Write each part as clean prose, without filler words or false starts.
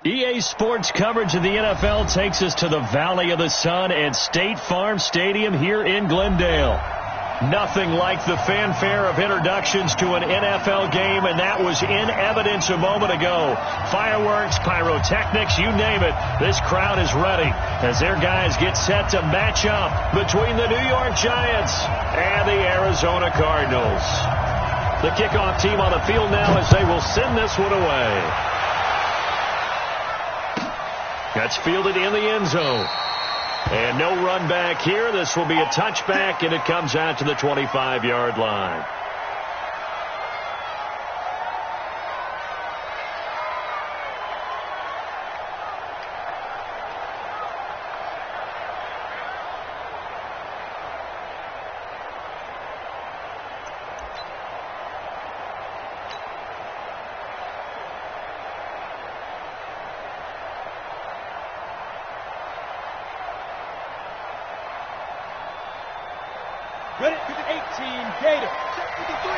EA Sports coverage of the NFL takes us to the Valley of the Sun at State Farm Stadium here in Glendale. Nothing like the fanfare of introductions to an NFL game, and that was in evidence a moment ago. Fireworks, pyrotechnics, you name it. This crowd is ready as their guys get set to match up between the New York Giants and the Arizona Cardinals. The kickoff team on the field now as they will send this one away. That's fielded in the end zone. And no run back here. This will be a touchback, and it comes out to the 25-yard line. Ready to the 18, Gator. Check 53.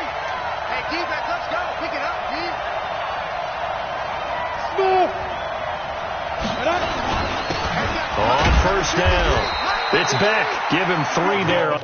Hey, defense, let's go. Pick it up, D. Smooth. On first down. It's back. Give him 3 there.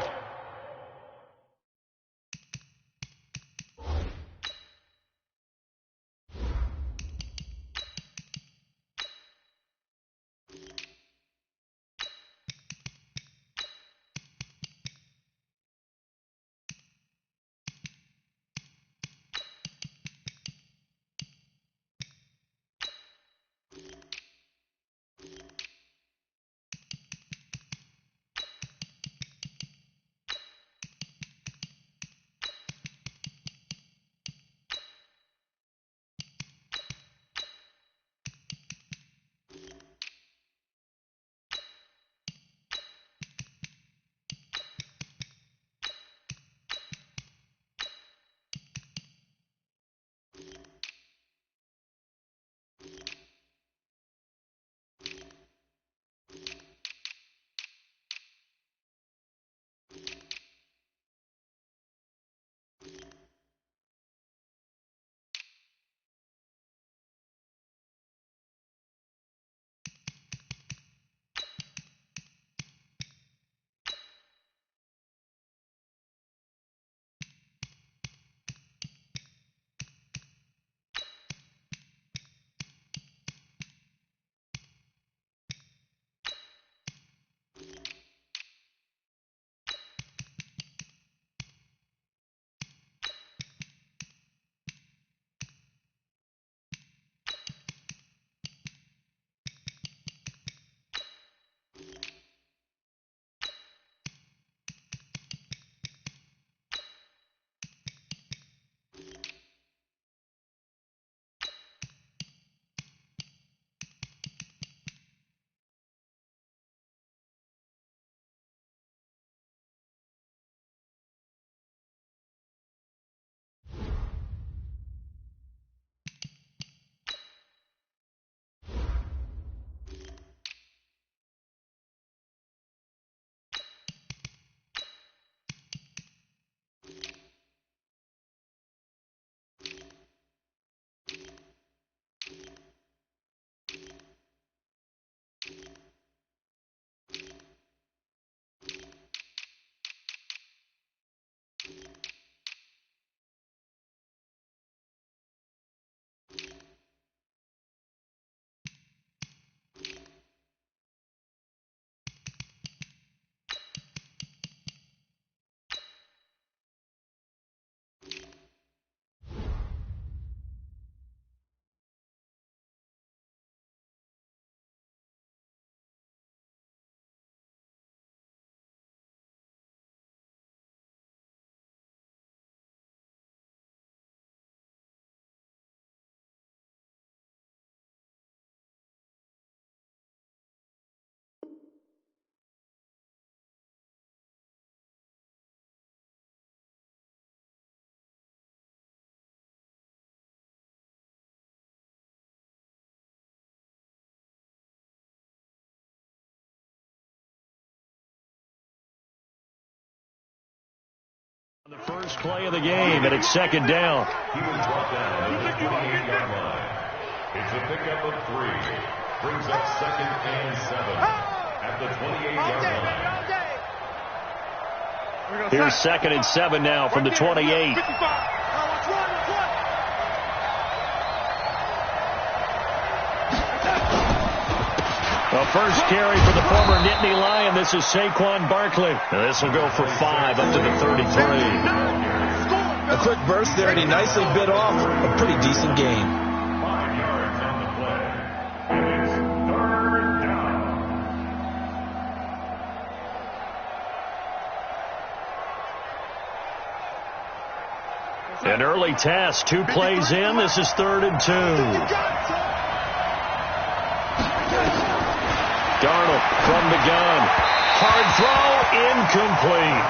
The first play of the game, and it's second down. It's a pickup of 3. Brings up 2nd and 7 at the 28-yard line. Here's 2nd and 7 now from the 28. A first carry for the former Nittany Lion. This is Saquon Barkley. And this will go for 5 up to the 33. A quick burst there, and he nicely bit off a pretty decent gain. 5 yards on the play. And it's 3rd down. An early task, 2 plays in. This is 3rd and 2. Darnold from the gun. Hard throw, incomplete.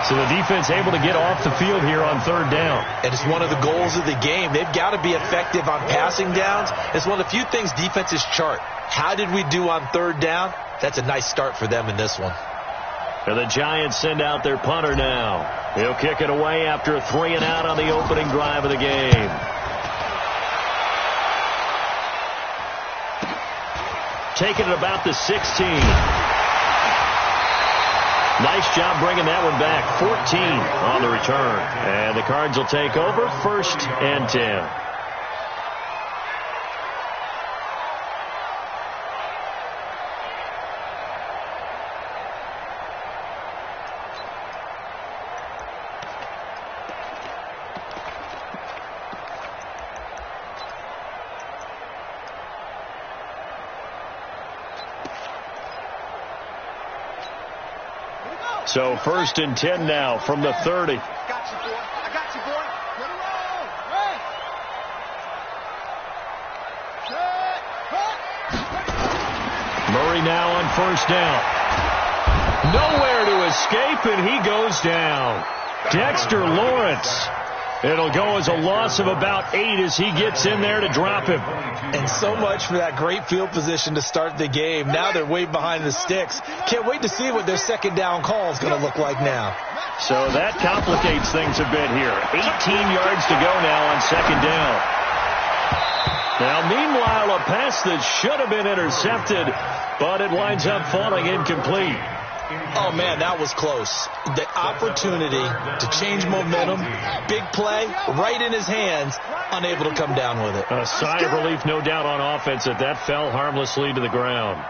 So the defense able to get off the field here on 3rd down. And it's one of the goals of the game. They've got to be effective on passing downs. It's one of the few things defenses chart. How did we do on 3rd down? That's a nice start for them in this one. And the Giants send out their punter now. He'll kick it away after a 3 and out on the opening drive of the game. Taking it about the 16. Nice job bringing that one back. 14 on the return. And the Cards will take over, 1st and 10. So 1st and 10 now from the 30. Got you, boy. I got you, boy. Let it roll. Hey. Murray now on 1st down. Nowhere to escape, and he goes down. Dexter Lawrence. It'll go as a loss of about 8 as he gets in there to drop him. And so much for that great field position to start the game. Now they're way behind the sticks. Can't wait to see what their 2nd down call is going to look like now. So that complicates things a bit here. 18 yards to go now on 2nd down. Now, meanwhile, a pass that should have been intercepted, but it winds up falling incomplete. Oh, man, that was close. The opportunity to change momentum, big play, right in his hands, unable to come down with it. A sigh of relief, no doubt, on offense that that fell harmlessly to the ground.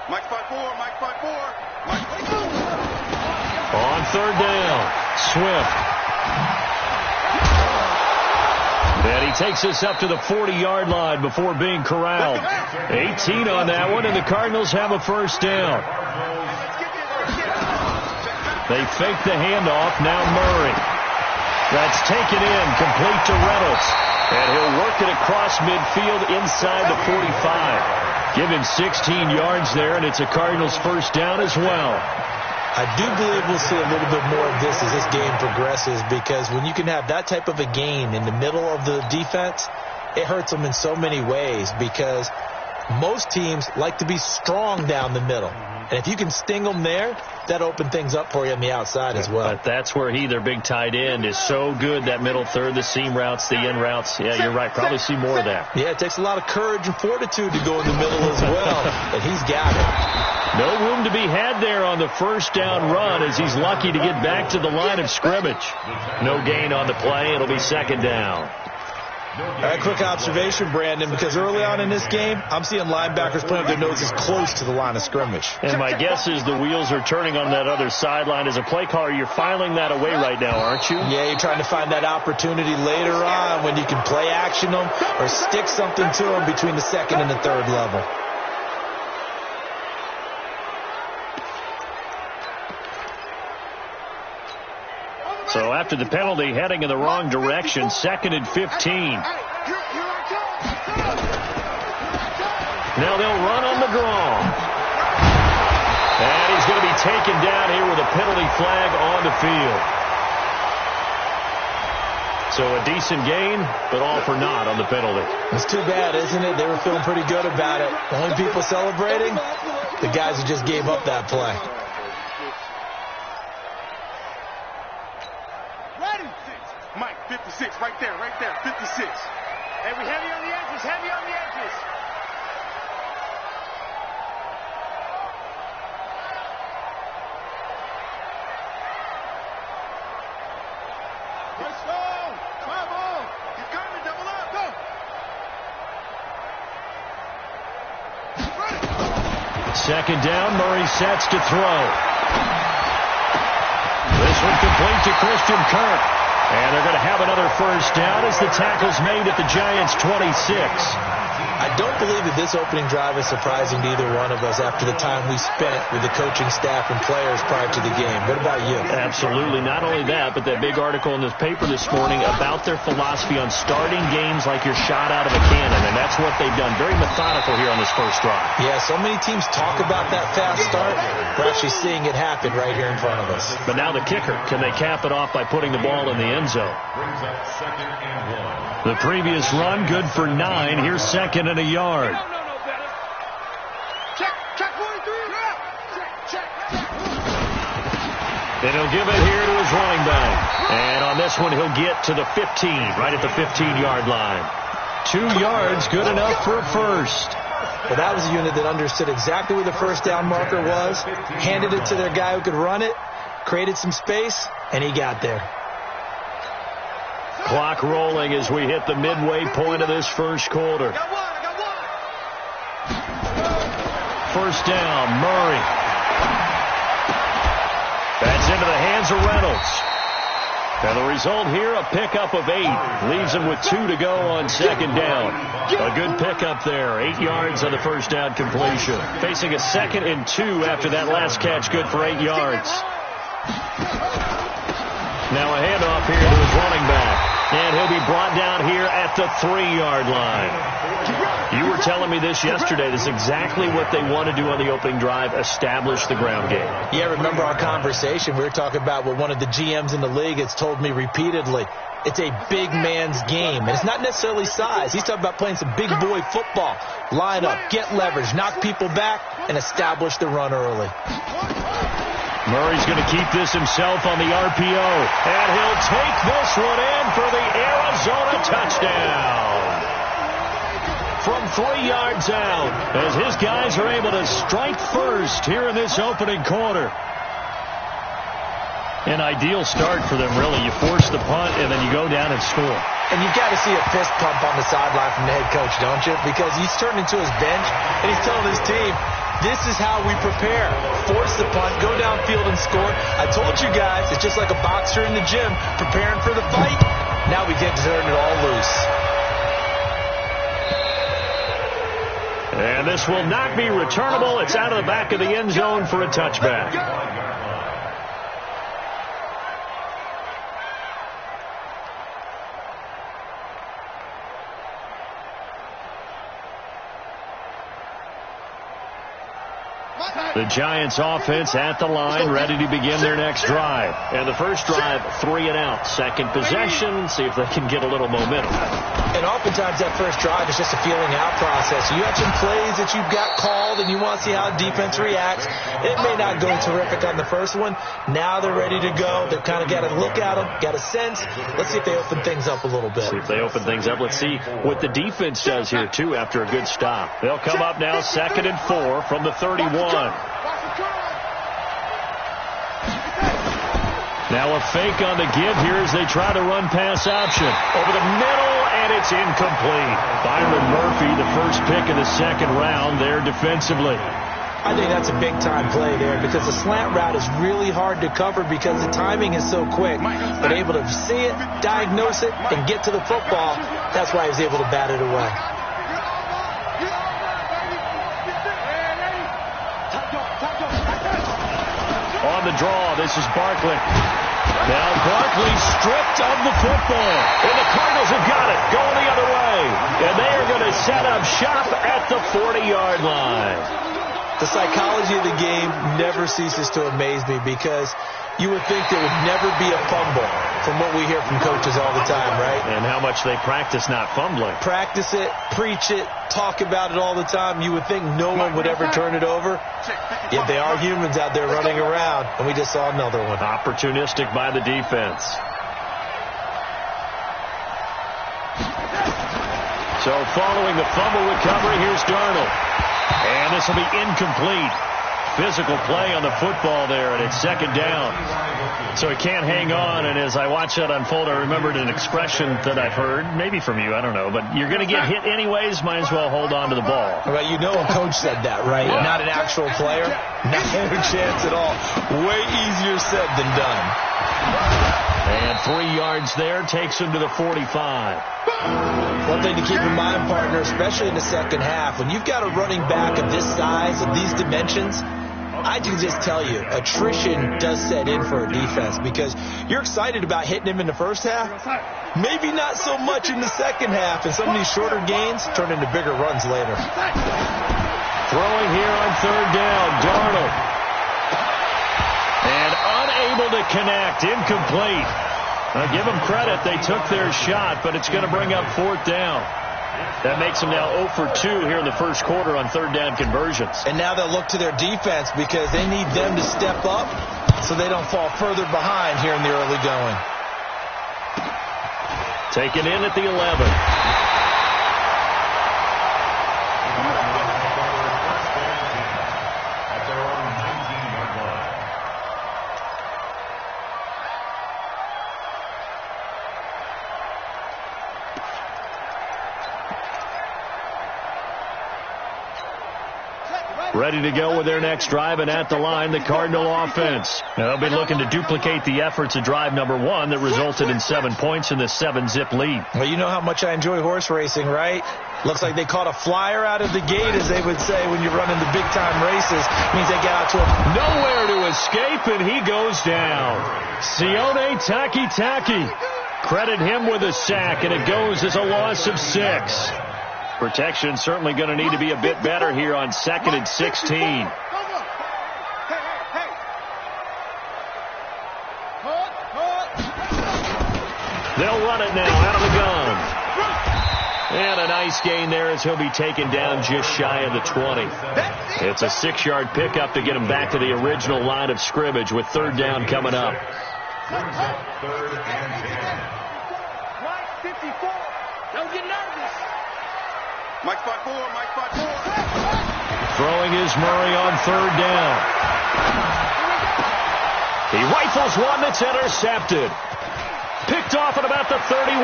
Mike 5-4, Mike 5-4. Mike 5-4. On 3rd down, Swift. And he takes us up to the 40-yard line before being corralled. 18 on that one, and the Cardinals have a 1st down. They fake the handoff. Now Murray. That's taken in, complete to Reynolds. And he'll work it across midfield inside the 45. Give him 16 yards there, and it's a Cardinals 1st down as well. I do believe we'll see a little bit more of this as this game progresses, because when you can have that type of a gain in the middle of the defense, it hurts them in so many ways, because most teams like to be strong down the middle. And if you can sting them there, that opens things up for you on the outside as well. But that's where their big tight end, is so good, that middle third, the seam routes, the in routes. Yeah, you're right. Probably see more of that. Yeah, it takes a lot of courage and fortitude to go in the middle as well, and he's got it. No room to be had there on the 1st down run, as he's lucky to get back to the line of scrimmage. No gain on the play. It'll be 2nd down. All right, quick observation, Brandon, because early on in this game, I'm seeing linebackers putting their noses close to the line of scrimmage. And my guess is the wheels are turning on that other sideline. As a play caller, you're filing that away right now, aren't you? Yeah, you're trying to find that opportunity later on when you can play action them or stick something to them between the 2nd and the 3rd level. So after the penalty, heading in the wrong direction, 2nd and 15. Now they'll run on the draw. And he's going to be taken down here with a penalty flag on the field. So a decent gain, but all for naught on the penalty. It's too bad, isn't it? They were feeling pretty good about it. The only people celebrating, the guys who just gave up that play. 56, right there, 56. Hey, we heavy on the edges, heavy on the edges. Let's go! Come on! He's coming, double up, go! Second down, Murray sets to throw. This one complete to Christian Kirk. And they're going to have another first down as the tackle's made at the Giants' 26. I don't believe that this opening drive is surprising to either one of us after the time we spent with the coaching staff and players prior to the game. What about you? Absolutely. Not only that, but that big article in this paper this morning about their philosophy on starting games like you're shot out of a cannon, and that's what they've done. Very methodical here on this first drive. Yeah, so many teams talk about that fast start. We're actually seeing it happen right here in front of us. But now the kicker. Can they cap it off by putting the ball in the end zone? Brings up 2nd and 1. The previous run, good for 9. Here's 2nd and a yard. Check 43. Check. And he'll give it here to his running back. And on this one, he'll get to the 15, right at the 15-yard line. 2 yards, good enough for a first. Well, that was a unit that understood exactly where the first down marker was, handed it to their guy who could run it, created some space, and he got there. Clock rolling as we hit the midway point of this first quarter. First down, Murray. That's into the hands of Reynolds. And the result here, a pickup of 8. Leaves him with 2 to go on 2nd down. A good pickup there. 8 yards on the first down completion. Facing a 2nd and 2 after that last catch, good for 8 yards. Now a handoff here to his running back. And he'll be brought down here at the 3-yard line. You were telling me this yesterday. This is exactly what they want to do on the opening drive, establish the ground game. Yeah, remember our conversation. We were talking about what one of the GMs in the league has told me repeatedly. It's a big man's game. And it's not necessarily size. He's talking about playing some big boy football. Line up, get leverage, knock people back, and establish the run early. Murray's going to keep this himself on the RPO. And he'll take this one in for the Arizona touchdown. From 3 yards out, as his guys are able to strike first here in this opening quarter. An ideal start for them, really. You force the punt, and then you go down and score. And you've got to see a fist pump on the sideline from the head coach, don't you? Because he's turned into his bench, and he's telling his team, this is how we prepare. Force the punt, go downfield and score. I told you guys, it's just like a boxer in the gym preparing for the fight. Now we get to turn it all loose. And this will not be returnable. It's out of the back of the end zone for a touchback. The Giants offense at the line, ready to begin their next drive. And the first drive, 3 and out. Second possession, see if they can get a little momentum. And oftentimes that first drive is just a feeling out process. You have some plays that you've got called and you want to see how defense reacts. It may not go terrific on the first one. Now they're ready to go. They've kind of got to look at them, got a sense. Let's see if they open things up a little bit. See if they open things up. Let's see what the defense does here, too, after a good stop. They'll come up now 2nd and 4 from the 31. Now a fake on the give here as they try to run pass option. Over the middle, and it's incomplete. Byron Murphy, the first pick of the 2nd round there defensively. I think that's a big-time play there because the slant route is really hard to cover because the timing is so quick. But able to see it, diagnose it, and get to the football, that's why he was able to bat it away. On the draw, this is Barkley. Now Barkley stripped of the football. And the Cardinals have got it, going the other way. And they are going to set up shop at the 40-yard line. The psychology of the game never ceases to amaze me because you would think there would never be a fumble from what we hear from coaches all the time, right? And how much they practice not fumbling. Practice it, preach it, talk about it all the time. You would think no one would ever turn it over. Yet they are humans out there running around, and we just saw another one. Opportunistic by the defense. So following the fumble recovery, here's Darnold. And this will be incomplete. Physical play on the football there, and it's second down. So he can't hang on, and as I watch that unfold, I remembered an expression that I've heard, maybe from you, I don't know, but you're going to get hit anyways, might as well hold on to the ball. Well, you know a coach said that, right? Yeah. Not an actual player. Not a chance at all. Way easier said than done. And 3 yards there takes him to the 45. One thing to keep in mind, partner, especially in the second half, when you've got a running back of this size, of these dimensions, I can just tell you, attrition does set in for a defense because you're excited about hitting him in the first half. Maybe not so much in the second half, and some of these shorter gains turn into bigger runs later. Throwing here on third down, Darnold. And unable to connect, incomplete. Now give them credit, they took their shot, but it's going to bring up fourth down. That makes them now 0 for 2 here in the first quarter on third down conversions. And now they'll look to their defense because they need them to step up so they don't fall further behind here in the early going. Taken in at the 11. Ready to go with their next drive, and at the line, the Cardinal offense. Now, they'll be looking to duplicate the efforts of drive number 1 that resulted in 7 points in the 7-zip lead. Well, you know how much I enjoy horse racing, right? Looks like they caught a flyer out of the gate, as they would say when you're running the big-time races. Means they get out to him. Nowhere to escape, and he goes down. Sione Taki. Credit him with a sack, and it goes as a loss of 6. Protection certainly going to need to be a bit better here on 2nd and 16. They'll run it now out of the gun. And a nice gain there as he'll be taken down just shy of the 20. It's a 6-yard pickup to get him back to the original line of scrimmage with third down coming up. Third and 10. Mike 54. Don't get nervous. Mike spot 4. Throwing is Murray on third down. He rifles one that's intercepted. Picked off at about the 31.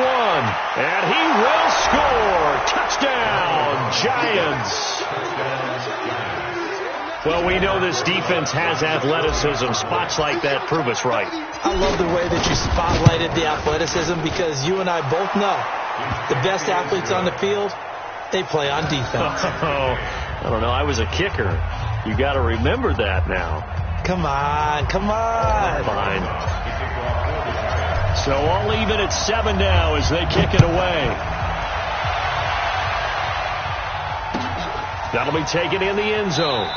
And he will score. Touchdown, Giants. Well, we know this defense has athleticism. Spots like that prove us right. I love the way that you spotlighted the athleticism because you and I both know the best athletes on the field, they play on defense. I don't know. I was a kicker. You got to remember that now. Come on. Fine. So I'll leave it at 7 now as they kick it away. That'll be taken in the end zone.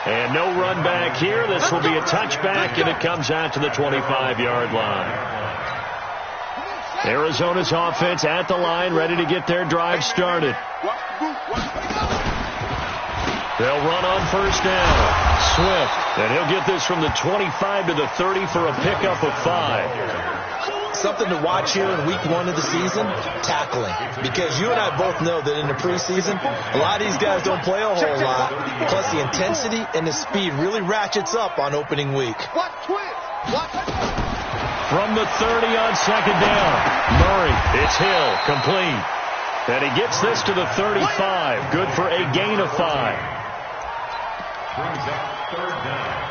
And no run back here. This will be a touchback, and it comes out to the 25-yard line. Arizona's offense at the line, ready to get their drive started. They'll run on first down. Swift, and he'll get this from the 25 to the 30 for a pickup of 5. Something to watch here in week 1 of the season, tackling. Because you and I both know that in the preseason, a lot of these guys don't play a whole lot. Plus, the intensity and the speed really ratchets up on opening week. From the 30 on second down, Murray, it's Hill, complete. And he gets this to the 35, good for a gain of 5. Brings up third down.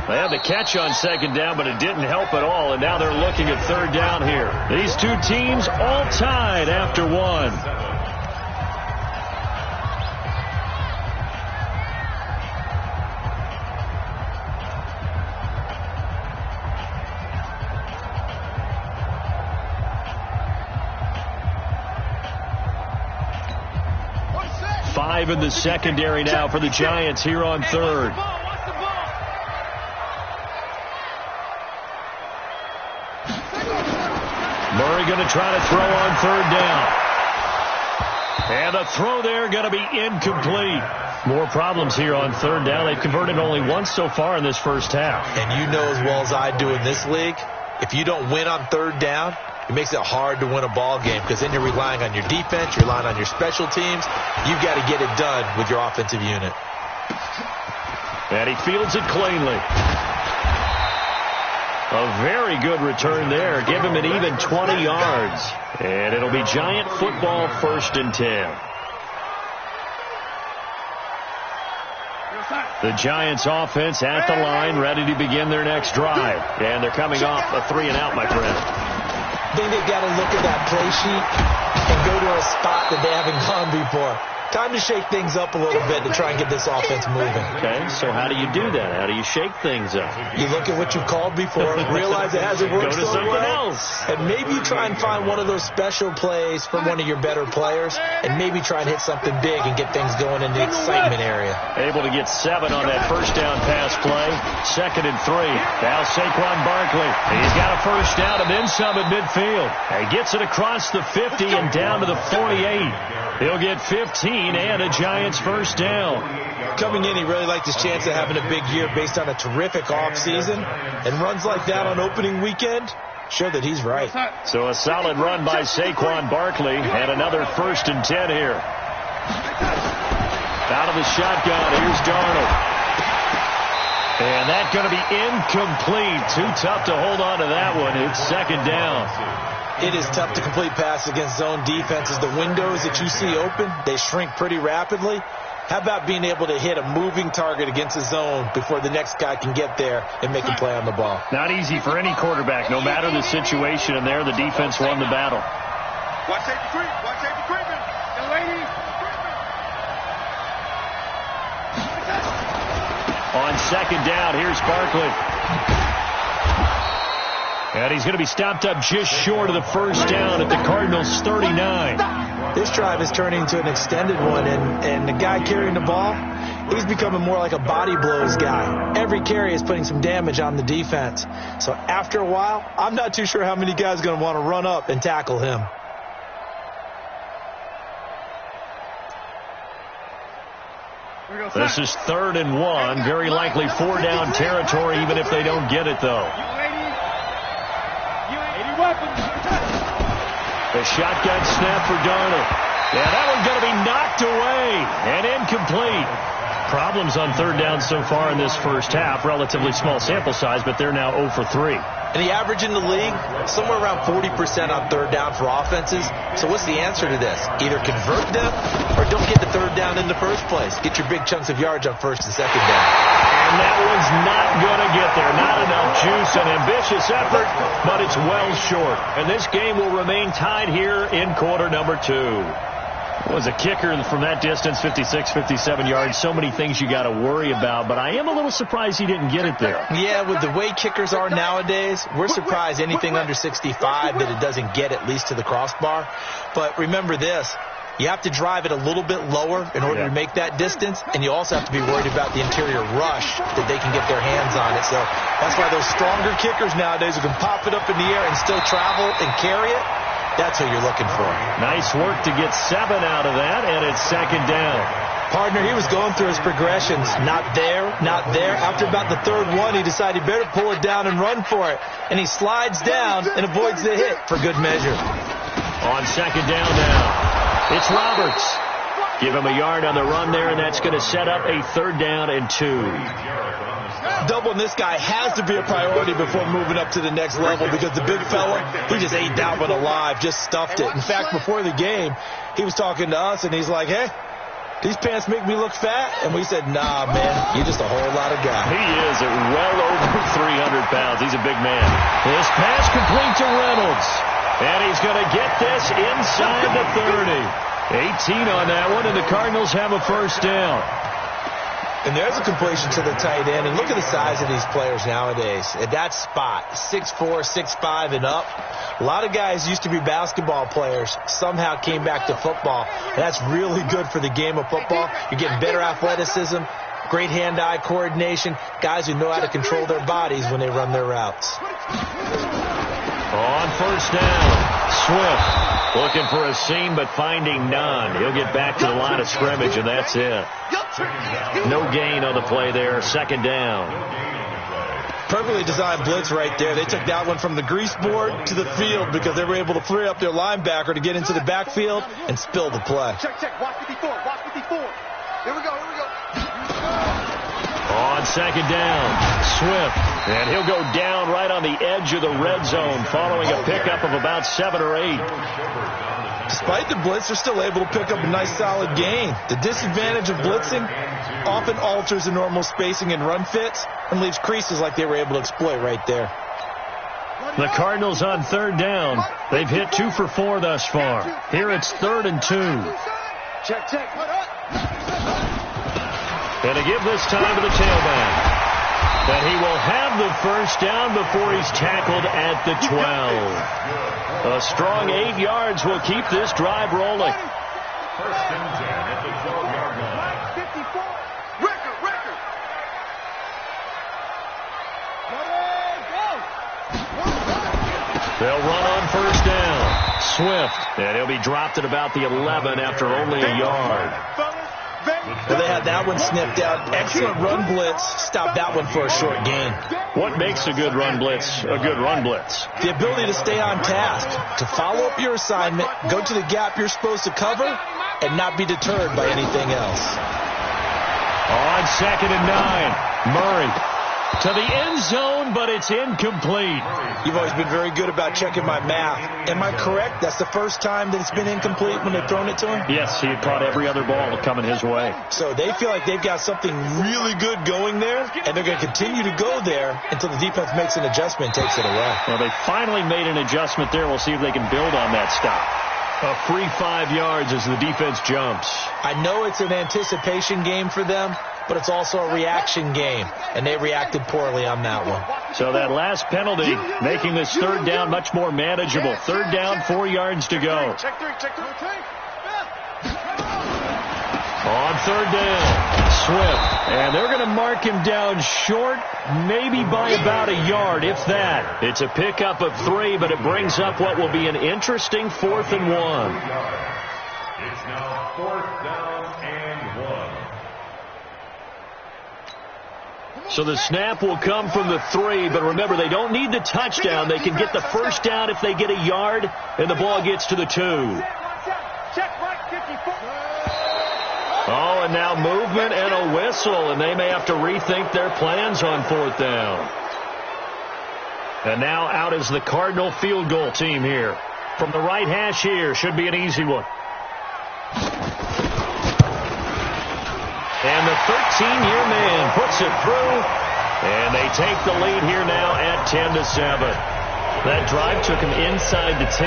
They had the catch on second down, but it didn't help at all, and now they're looking at third down here. These two teams all tied after 1. In the secondary now for the Giants here on third. Murray going to try to throw on third down. And a throw there going to be incomplete. More problems here on third down. They've converted only once so far in this first half. And you know as well as I do in this league, if you don't win on third down, it makes it hard to win a ball game because then you're relying on your defense, you're relying on your special teams. You've got to get it done with your offensive unit. And he fields it cleanly. A very good return there. Give him an even 20 yards. And it'll be Giant football, 1st and 10. The Giants offense at the line, ready to begin their next drive. And thee coming off a 3-and-out, my friend. I think they've got to look at that play sheet and go to a spot that they haven't gone before. Time to shake things up a little bit to try and get this offense moving. Okay, so how do you do that? How do you shake things up? You look at what you've called before, realize it hasn't worked so well. Go to something else. And maybe you try and find one of those special plays from one of your better players, and maybe try and hit something big and get things going in the excitement area. Able to get 7 on that first down pass play. 2nd and 3. Now Saquon Barkley. He's got a first down and then some at midfield. He gets it across the 50 and down to the 48. He'll get 15 and a Giants first down. Coming in, he really liked his chance of having a big year based on a terrific offseason. And runs like that on opening weekend show that he's right. So a solid run by Saquon Barkley and another 1st and 10 here. Out of the shotgun, here's Darnold. And that's going to be incomplete. Too tough to hold on to that one. It's 2nd down. It is tough to complete passes against zone defenses. The windows that you see open, they shrink pretty rapidly. How about being able to hit a moving target against a zone before the next guy can get there and make a play on the ball? Not easy for any quarterback, no matter the situation. And there, the defense won the battle. Watch safety creep. Watch safety creeping. Young lady. On 2nd down, here's Barkley. And he's going to be stopped up just short of the first down at the Cardinals' 39. This drive is turning into an extended one, and the guy carrying the ball, he's becoming more like a body blows guy. Every carry is putting some damage on the defense. So after a while, I'm not too sure how many guys are going to want to run up and tackle him. This is 3rd and 1. Very likely 4-down territory, even if they don't get it, though. The shotgun snap for Darnold. Yeah, that one's going to be knocked away and incomplete. Problems on 3rd down so far in this first half. Relatively small sample size, but they're now 0 for 3. And the average in the league, somewhere around 40% on 3rd down for offenses. So what's the answer to this? Either convert them or don't get the 3rd down in the first place. Get your big chunks of yards on 1st and 2nd down. And that one's not going to get there. Not enough juice, an ambitious effort, but it's well short. And this game will remain tied here in quarter number 2. Was a kicker from that distance, 56, 57 yards. So many things you got to worry about, but I am a little surprised he didn't get it there. Yeah, with the way kickers are nowadays, we're surprised anything under 65 that it doesn't get at least to the crossbar. But remember this. You have to drive it a little bit lower in order to make that distance, and you also have to be worried about the interior rush that they can get their hands on it. So that's why those stronger kickers nowadays who can pop it up in the air and still travel and carry it, that's who you're looking for. Nice work to get 7 out of that, and it's 2nd down. Partner, he was going through his progressions. Not there, not there. After about the 3rd one, he decided he better pull it down and run for it. And he slides down and avoids the hit for good measure. On 2nd down now. It's Roberts. Give him a yard on the run there, and that's going to set up a 3rd down and 2. Doubling this guy has to be a priority before moving up to the next level because the big fella, he just ate that one alive, just stuffed it. In fact, before the game, he was talking to us, and he's like, hey, these pants make me look fat? And we said, nah, man, you're just a whole lot of guy. He is at well over 300 pounds. He's a big man. This pass complete to Reynolds. And he's going to get this inside the 30. 18 on that one, and the Cardinals have a first down. And there's a completion to the tight end. And look at the size of these players nowadays. At that spot, 6'4", 6'5", and up. A lot of guys used to be basketball players, somehow came back to football. And that's really good for the game of football. You're getting better athleticism, great hand-eye coordination, guys who know how to control their bodies when they run their routes. On first down, Swift looking for a seam but finding none. He'll get back to the line of scrimmage, and that's it. No gain on the play there, 2nd down. Perfectly designed blitz right there. They took that one from the grease board to the field because they were able to free up their linebacker to get into the backfield and spill the play. Check. Watch 54. Here we go. On second down, Swift. And he'll go down right on the edge of the red zone following a pickup of about 7 or 8. Despite the blitz, they're still able to pick up a nice solid gain. The disadvantage of blitzing often alters the normal spacing and run fits and leaves creases like they were able to exploit right there. The Cardinals on third down. They've hit 2 for 4 thus far. Here it's 3rd and 2. Check. And to give this time to the tailback. And he will have the first down before he's tackled at the 12. A strong 8 yards will keep this drive rolling. First and 10 at the 12-yard line. 54. Record. They'll run on first down. Swift. And he'll be dropped at about the 11 after only a yard. Well, they had that one snipped out. Excellent run blitz. Stopped that one for a short gain. What makes a good run blitz a good run blitz? The ability to stay on task, to follow up your assignment, go to the gap you're supposed to cover, and not be deterred by anything else. On second and 9, Murray to the end zone, but it's incomplete. You've always been very good about checking my math. Am I correct? That's the first time that it's been incomplete when they've thrown it to him? Yes, he had caught every other ball coming his way. So they feel like they've got something really good going there, and they're going to continue to go there until the defense makes an adjustment and takes it away. Well, they finally made an adjustment there. We'll see if they can build on that stop. A free 5 yards as the defense jumps. I know it's an anticipation game for them, but it's also a reaction game, and they reacted poorly on that one. So that last penalty making this third down much more manageable. Third down, 4 yards to go. Check three. On third down, Swift. And they're going to mark him down short, maybe by about a yard, if that. It's a pickup of 3, but it brings up what will be an interesting 4th and 1. It's now 4th down and 1. So the snap will come from the 3, but remember, they don't need the touchdown. They can get the first down if they get a yard, and the ball gets to the 2. Check right, 54. Oh, and now movement and a whistle, and they may have to rethink their plans on 4th down. And now out is the Cardinal field goal team here. From the right hash here, should be an easy one. And the 13-year man puts it through, and they take the lead here now at 10-7. That drive took him inside the 10.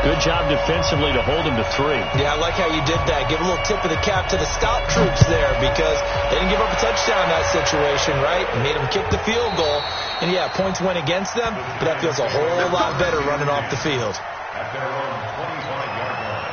Good job defensively to hold him to 3. Yeah, I like how you did that. Give a little tip of the cap to the stop troops there because they didn't give up a touchdown in that situation, right? Made them kick the field goal. And, yeah, points went against them, but that feels a whole lot better running off the field. At their own 25-yard line.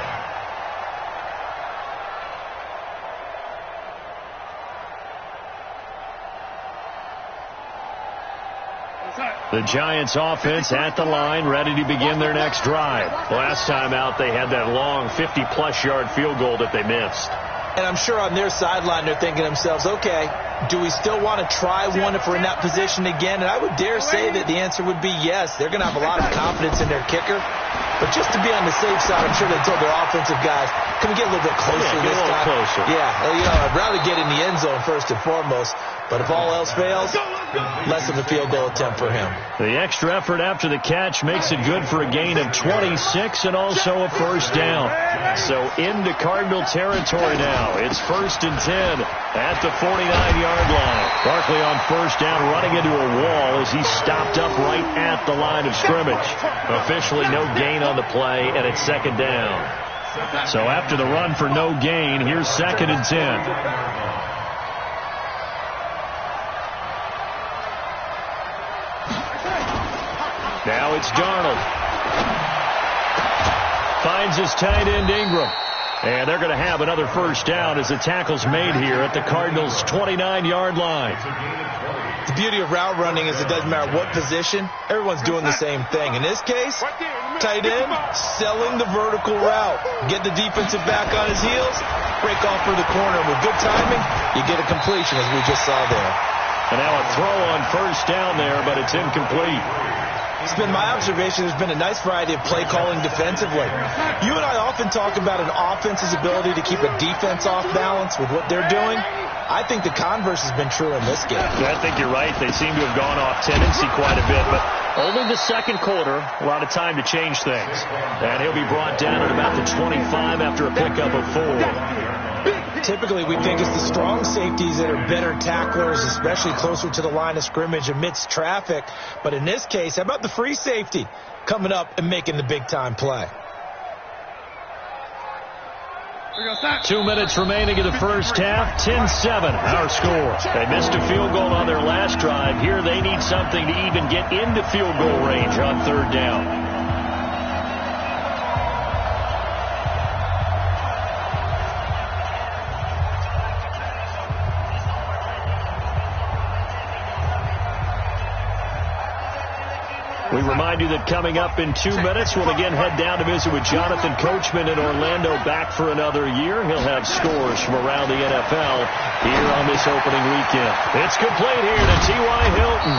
The Giants offense at the line, ready to begin their next drive. Last time out, they had that long 50-plus yard field goal that they missed. And I'm sure on their sideline they're thinking to themselves, okay, do we still want to try one if we're in that position again? And I would dare say that the answer would be yes. They're going to have a lot of confidence in their kicker. But just to be on the safe side, I'm sure they told their offensive guys, can we get a little bit closer this time? Closer. Yeah, I'd rather get in the end zone first and foremost. But if all else fails, less of a field goal attempt for him. The extra effort after the catch makes it good for a gain of 26 and also a first down. So into Cardinal territory now. It's 1st and 10 at the 49-yard line. Barkley on first down running into a wall as he stopped up right at the line of scrimmage. Officially no gain on the play, and it's 2nd down. So after the run for no gain, here's 2nd and 10. Now it's Darnold. Finds his tight end Ingram. And they're going to have another first down as the tackle's made here at the Cardinals' 29-yard line. The beauty of route running is it doesn't matter what position, everyone's doing the same thing. In this case, tight end selling the vertical route. Get the defensive back on his heels, break off for the corner. With good timing, you get a completion as we just saw there. And now a throw on first down there, but it's incomplete. It's been my observation there's been a nice variety of play calling defensively. You and I often talk about an offense's ability to keep a defense off balance with what they're doing. I think the converse has been true in this game. Yeah, I think you're right. They seem to have gone off tendency quite a bit, but only the second quarter, a lot of time to change things. And he'll be brought down at about the 25 after a pickup of 4. Typically, we think it's the strong safeties that are better tacklers, especially closer to the line of scrimmage amidst traffic. But in this case, how about the free safety coming up and making the big-time play? 2 minutes remaining in the first half. 10-7, our score. They missed a field goal on their last drive. Here they need something to even get into field goal range on third down. We remind you that coming up in 2 minutes, we'll again head down to visit with Jonathan Coachman in Orlando, back for another year. He'll have scores from around the NFL here on this opening weekend. It's complete here to T.Y. Hilton.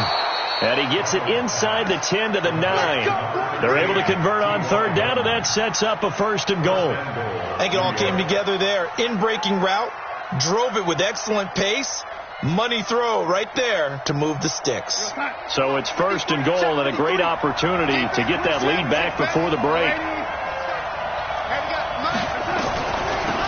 And he gets it inside the 10 to the 9. They're able to convert on third down, and that sets up a first and goal. I think it all came together there. In-breaking route, drove it with excellent pace. Money throw right there to move the sticks. So it's first and goal and a great opportunity to get that lead back before the break.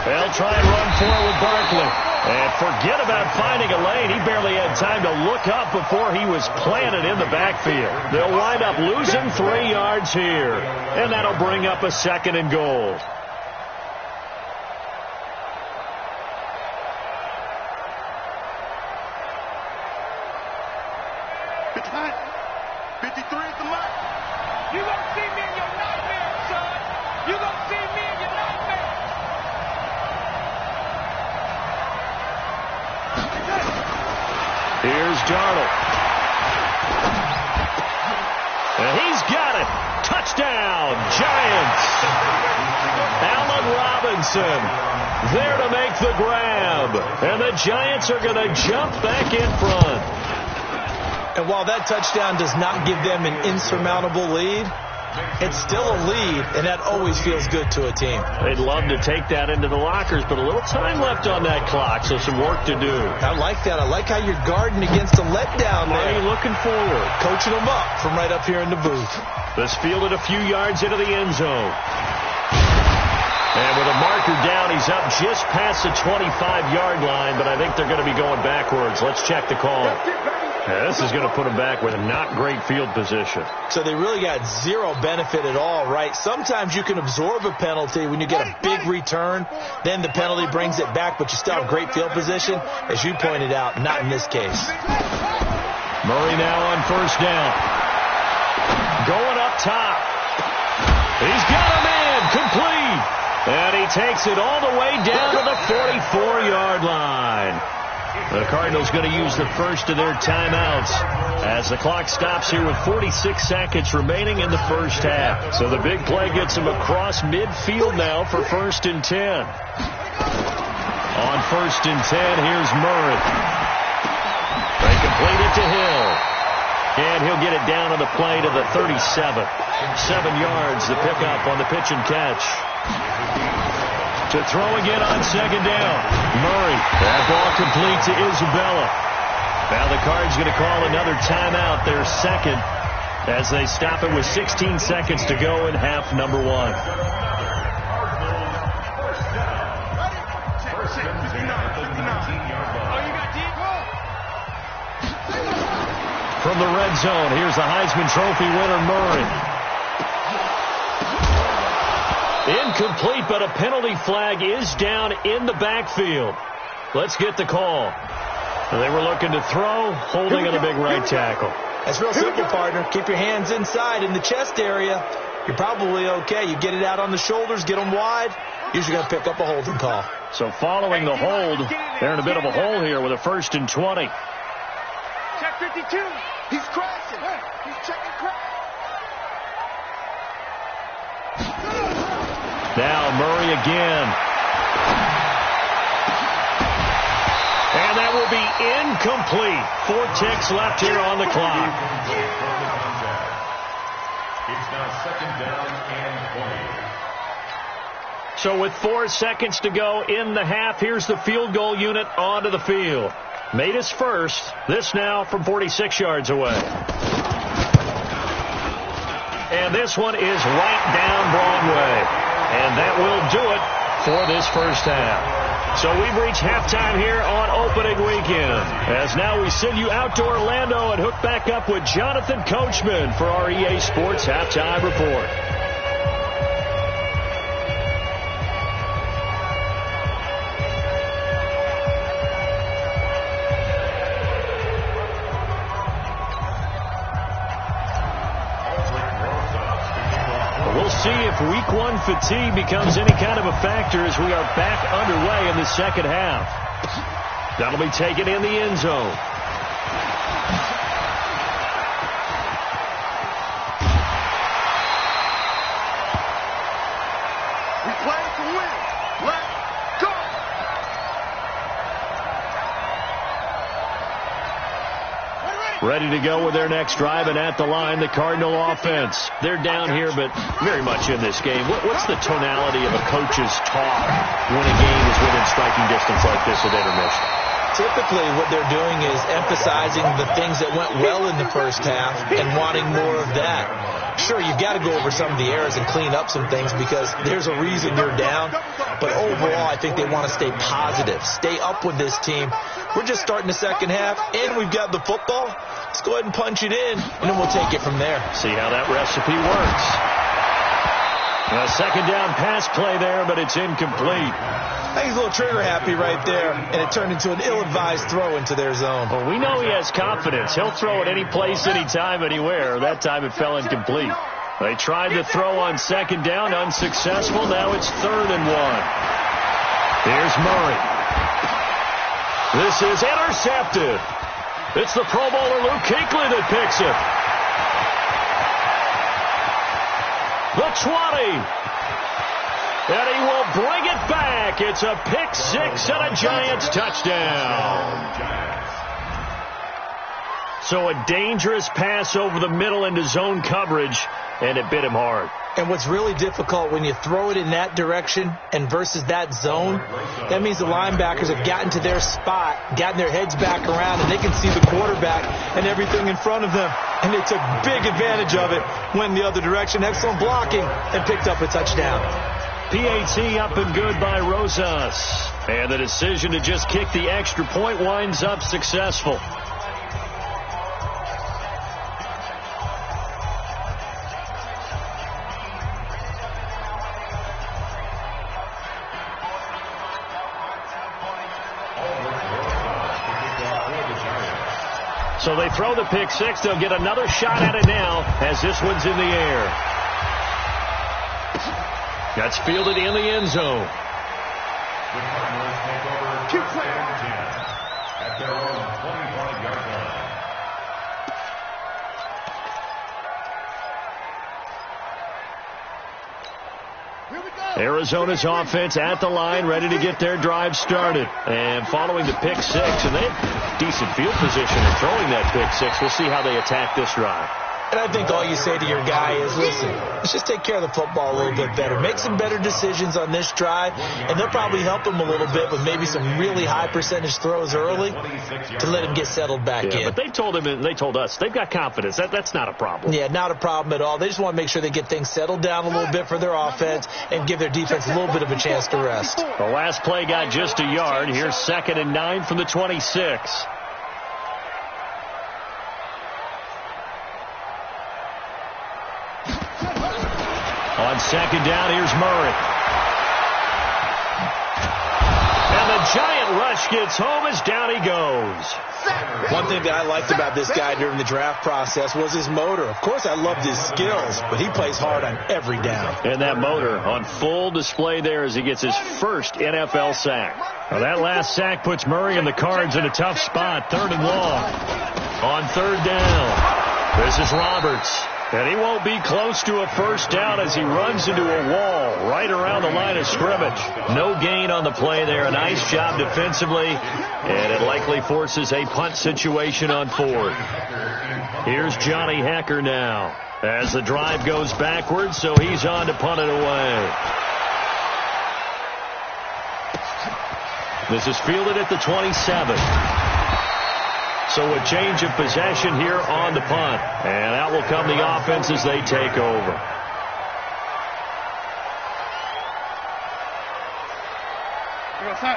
They'll try and run for it with Barkley. And forget about finding a lane. He barely had time to look up before he was planted in the backfield. They'll wind up losing 3 yards here. And that'll bring up a second and goal. Here's Darnold. And he's got it. Touchdown, Giants. Allen Robinson there to make the grab. And the Giants are going to jump back in front. And while that touchdown does not give them an insurmountable lead, it's still a lead, and that always feels good to a team. They'd love to take that into the lockers, but a little time left on that clock, so some work to do. I like that. I like how you're guarding against a letdown there. Marty looking forward. Coaching them up from right up here in the booth. This fielded a few yards into the end zone. And with a marker down, he's up just past the 25-yard line, but I think they're going to be going backwards. Let's check the call. Yeah, this is going to put them back with a not great field position. So they really got zero benefit at all, right? Sometimes you can absorb a penalty when you get a big return. Then the penalty brings it back, but you still have great field position. As you pointed out, not in this case. Murray now on first down. Going up top. He's got a man complete. And he takes it all the way down to the 44-yard line. The Cardinals going to use the first of their timeouts as the clock stops here with 46 seconds remaining in the first half. So the big play gets him across midfield now for 1st and 10. On 1st and 10, here's Murray. They complete it to Hill. And he'll get it down on the play to the 37. 7 yards the pickup on the pitch and catch. To throw again on second down. Murray. That ball complete to Isabella. Now the Cards going to call another timeout, their second, as they stop it with 16 seconds to go in half number 1. From the red zone, here's the Heisman Trophy winner, Murray. Incomplete, but a penalty flag is down in the backfield. Let's get the call. They were looking to throw, holding on a big right tackle. That's real simple, partner. Keep your hands inside in the chest area. You're probably okay. You get it out on the shoulders, get them wide. Usually going to pick up a holding call. So following the hold, they're in a bit of a hole here with a 1st and 20. Check 52. He's crashing. He's checking crash. Now Murray again. And that that will be incomplete. 4 ticks left here on the clock. It's now 2nd down and 20. So with 4 seconds to go in the half, here's the field goal unit onto the field. Made his first. This now from 46 yards away. And this one is right down Broadway. And that will do it for this first half. So we've reached halftime here on opening weekend. As now we send you out to Orlando and hook back up with Jonathan Coachman for our EA Sports Halftime Report. See if week 1 fatigue becomes any kind of a factor as we are back underway in the second half. That'll be taken in the end zone. We play to win. Let's go. Ready to go with their next drive, and at the line, the Cardinal offense. They're down here, but very much in this game. What's the tonality of a coach's talk when a game is within striking distance like this at intermission? Typically, what they're doing is emphasizing the things that went well in the first half and wanting more of that. Sure, you've got to go over some of the errors and clean up some things because there's a reason you're down. But overall, I think they want to stay positive, stay up with this team. We're just starting the second half, and we've got the football. Let's go ahead and punch it in, and then we'll take it from there. See how that recipe works. A second down pass play there, but it's incomplete. I think he's a little trigger happy right there, and it turned into an ill-advised throw into their zone. Well, we know he has confidence. He'll throw it any place, anytime, anywhere. That time it fell incomplete. They tried to throw on second down, unsuccessful. Now it's 3rd and 1. Here's Murray. This is intercepted. It's the Pro Bowler Luke Kuechly that picks it. The 20. And he will bring it back. It's a pick 6 and a Giants touchdown. So a dangerous pass over the middle into zone coverage, and it bit him hard. And what's really difficult when you throw it in that direction and versus that zone, that means the linebackers have gotten to their spot, gotten their heads back around, and they can see the quarterback and everything in front of them. And they took big advantage of it, went the other direction, excellent blocking, and picked up a touchdown. PAT up and good by Rosas. And the decision to just kick the extra point winds up successful. So they throw the pick 6. They'll get another shot at it now as this one's in the air. That's fielded in the end zone. The Cardinals take over 1st and 10 at their own 25-yard line. Arizona's offense at the line, ready to get their drive started. And following the pick 6, and they have decent field position in throwing that pick 6. We'll see how they attack this drive. And I think all you say to your guy is, listen, let's just take care of the football a little bit better. Make some better decisions on this drive, and they'll probably help him a little bit with maybe some really high percentage throws early to let him get settled back in. But they told him and they told us they've got confidence. That's not a problem. Yeah, not a problem at all. They just want to make sure they get things settled down a little bit for their offense and give their defense a little bit of a chance to rest. The last play got just a yard. Here's 2nd and 9 from the 26. On second down, here's Murray. And the giant rush gets home as down he goes. One thing that I liked about this guy during the draft process was his motor. Of course, I loved his skills, but he plays hard on every down. And that motor on full display there as he gets his first NFL sack. Now that last sack puts Murray and the Cards in a tough spot. 3rd and long. On 3rd down, this is Roberts. And he won't be close to a first down as he runs into a wall right around the line of scrimmage. No gain on the play there. A nice job defensively, and it likely forces a punt situation on fourth. Here's Johnny Hecker now as the drive goes backwards, so he's on to punt it away. This is fielded at the 27. So a change of possession here on the punt. And out will come the offense as they take over.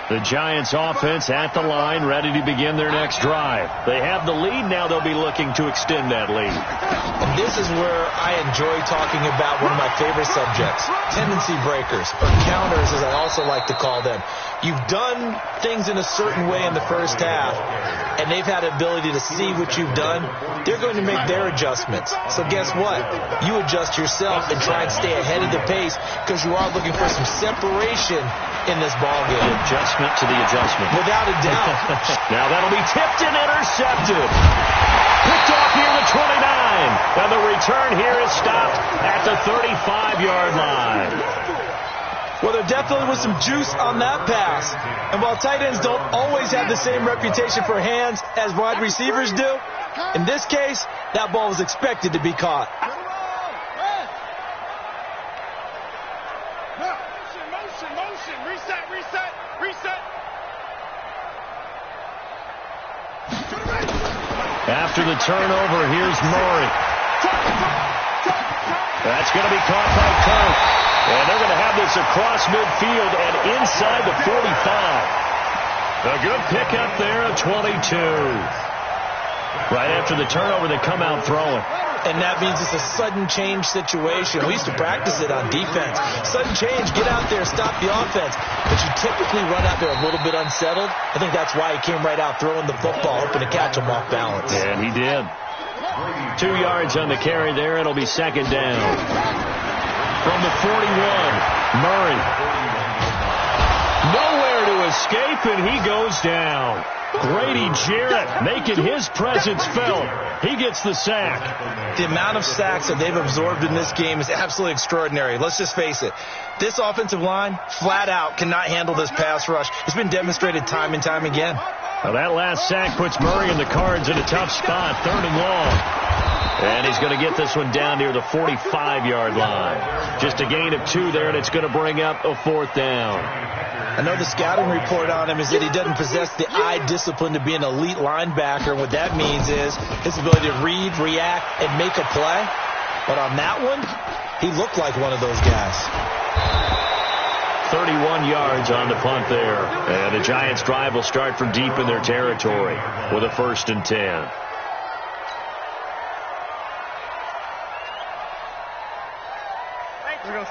The Giants offense at the line, ready to begin their next drive. They have the lead. Now they'll be looking to extend that lead. And this is where I enjoy talking about one of my favorite subjects, tendency breakers, or counters as I also like to call them. You've done things in a certain way in the first half, and they've had the ability to see what you've done. They're going to make their adjustments. So guess what? You adjust yourself and try and stay ahead of the pace because you are looking for some separation in this ballgame. Adjustment to the adjustment. Without a doubt. Now that'll be tipped and intercepted. Picked off near the 29. And the return here is stopped at the 35-yard line. Well, there definitely was some juice on that pass. And while tight ends don't always have the same reputation for hands as wide receivers do, in this case, that ball was expected to be caught. Motion. Reset. After the turnover, here's Murray. That's going to be caught by Kirk. And they're going to have this across midfield and inside the 45. A good pickup there of 22. Right after the turnover, they come out throwing. And that means it's a sudden change situation. We used to practice it on defense. Sudden change, get out there, stop the offense. But you typically run out there a little bit unsettled. I think that's why he came right out throwing the football, hoping to catch him off balance. And he did. 2 yards on the carry there. It'll be second down. From the 41, Murray. Nowhere to escape, and he goes down. Grady Jarrett making his presence felt. He gets the sack. The amount of sacks that they've absorbed in this game is absolutely extraordinary. Let's just face it. This offensive line, flat out, cannot handle this pass rush. It's been demonstrated time and time again. Now that last sack puts Murray and the Cards in a tough spot, 3rd and long. And he's going to get this one down near the 45-yard line. Just a gain of 2 there, and it's going to bring up a 4th down. I know the scouting report on him is that he doesn't possess the eye discipline to be an elite linebacker. And what that means is his ability to read, react, and make a play. But on that one, he looked like one of those guys. 31 yards on the punt there. And the Giants' drive will start from deep in their territory with a 1st and 10.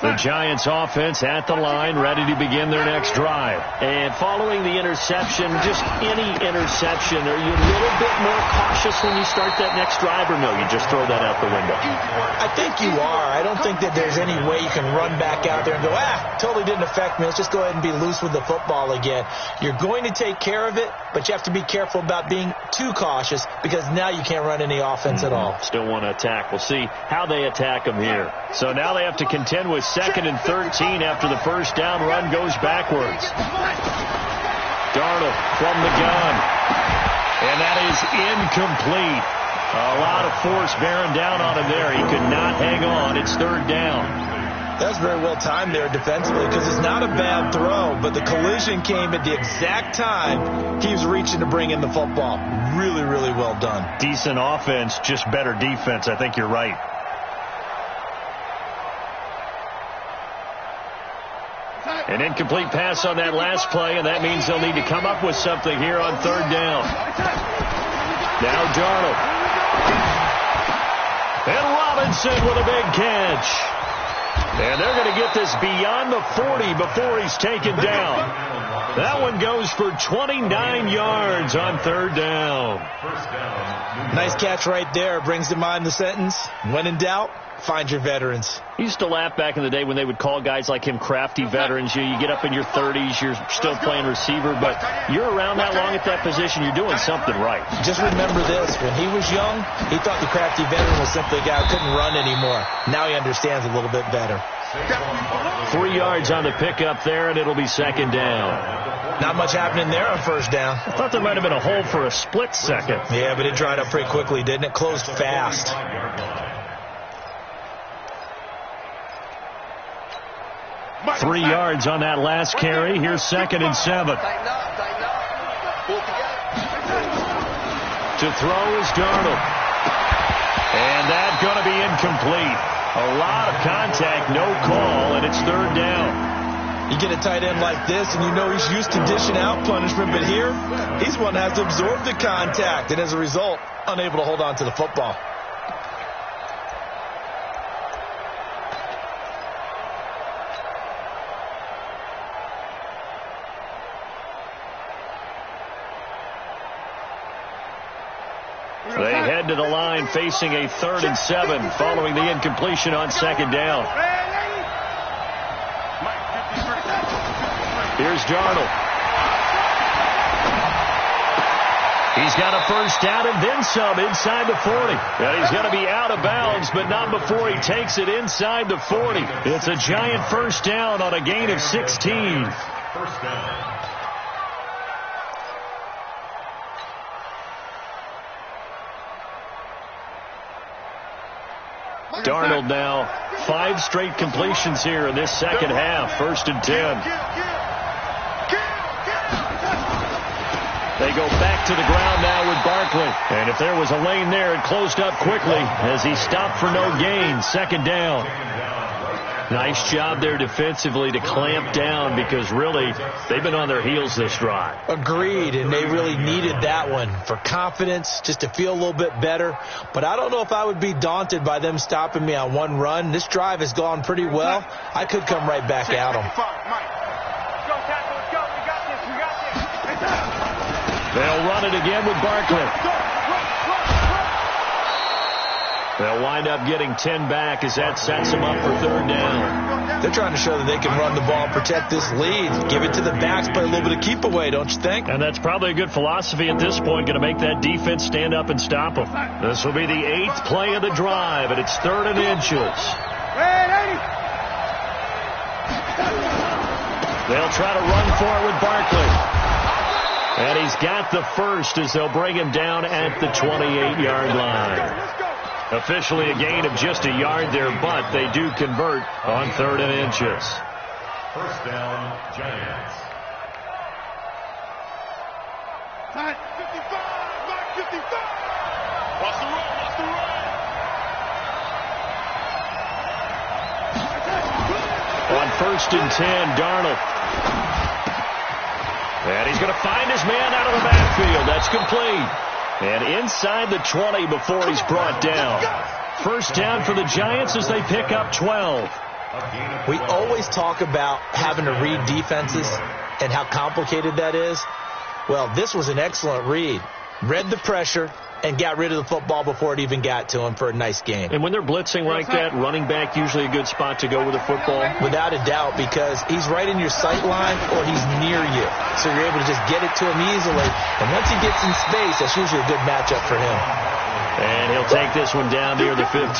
The Giants offense at the line, ready to begin their next drive. And following the interception, just any interception, are you a little bit more cautious when you start that next drive, or no, you just throw that out the window? I think you are. I don't think that there's any way you can run back out there and go, totally didn't affect me. Let's just go ahead and be loose with the football again. You're going to take care of it, but you have to be careful about being too cautious because now you can't run any offense at all. Still want to attack. We'll see how they attack them here. So now they have to contend with 2nd and 13 after the first down run goes backwards. Darnold from the gun. And that is incomplete. A lot of force bearing down on him there. He could not hang on. It's 3rd down. That's very well timed there defensively because it's not a bad throw, but the collision came at the exact time he was reaching to bring in the football. Really, really well done. Decent offense, just better defense. I think you're right. An incomplete pass on that last play, and that means they'll need to come up with something here on 3rd down. Now Darnold. And Robinson with a big catch. And they're going to get this beyond the 40 before he's taken down. That one goes for 29 yards on 3rd down. Nice catch right there. Brings to mind the sentence, when in doubt, find your veterans. I used to laugh back in the day when they would call guys like him crafty veterans. You get up in your 30s, you're still playing receiver, but you're around that long at that position, you're doing something right. Just remember this. When he was young, he thought the crafty veteran was simply a guy who couldn't run anymore. Now he understands a little bit better. 3 yards on the pickup there, and it'll be second down. Not much happening there on first down. I thought there might have been a hole for a split second. Yeah, but it dried up pretty quickly, didn't it? Closed fast. Three yards on that last carry. Here's 2nd and 7. To throw is Darnold. And that's going to be incomplete. A lot of contact, no call, and it's 3rd down. You get a tight end like this, and you know he's used to dishing out punishment, but here, he's one that has to absorb the contact, and as a result, unable to hold on to the football. They head to the line facing a 3rd and 7 following the incompletion on 2nd down. Here's Darnold. He's got a first down and then some inside the 40. And he's going to be out of bounds, but not before he takes it inside the 40. It's a giant first down on a gain of 16. First down. Darnold now 5 straight completions here in this second half. 1st and 10. They go back to the ground now with Barkley. And if there was a lane there, it closed up quickly as he stopped for no gain. 2nd down. Nice job there defensively to clamp down because really they've been on their heels this drive. Agreed, and they really needed that one for confidence, just to feel a little bit better. But I don't know if I would be daunted by them stopping me on one run. This drive has gone pretty well. I could come right back at them. They'll run it again with Barkley. They'll wind up getting 10 back as that sets them up for 3rd down. They're trying to show that they can run the ball, protect this lead, give it to the backs, play a little bit of keep away, don't you think? And that's probably a good philosophy at this point, going to make that defense stand up and stop them. This will be the 8th play of the drive, and it's 3rd and inches. They'll try to run for it with Barkley. And he's got the first as they'll bring him down at the 28-yard line. Officially a gain of just a yard there, but they do convert on 3rd and inches. First down, Giants. Mark 55! Mark 55! Watch the run! Watch the run! On 1st and 10, Darnold. And he's going to find his man out of the backfield. That's complete. And inside the 20 before he's brought down. First down for the Giants as they pick up 12. We always talk about having to read defenses and how complicated that is. Well, this was an excellent read. Read the pressure and got rid of the football before it even got to him for a nice game. And when they're blitzing like that, running back usually a good spot to go with the football? Without a doubt, because he's right in your sight line or he's near you. So you're able to just get it to him easily. And once he gets in space, that's usually a good matchup for him. And he'll take this one down near the 15.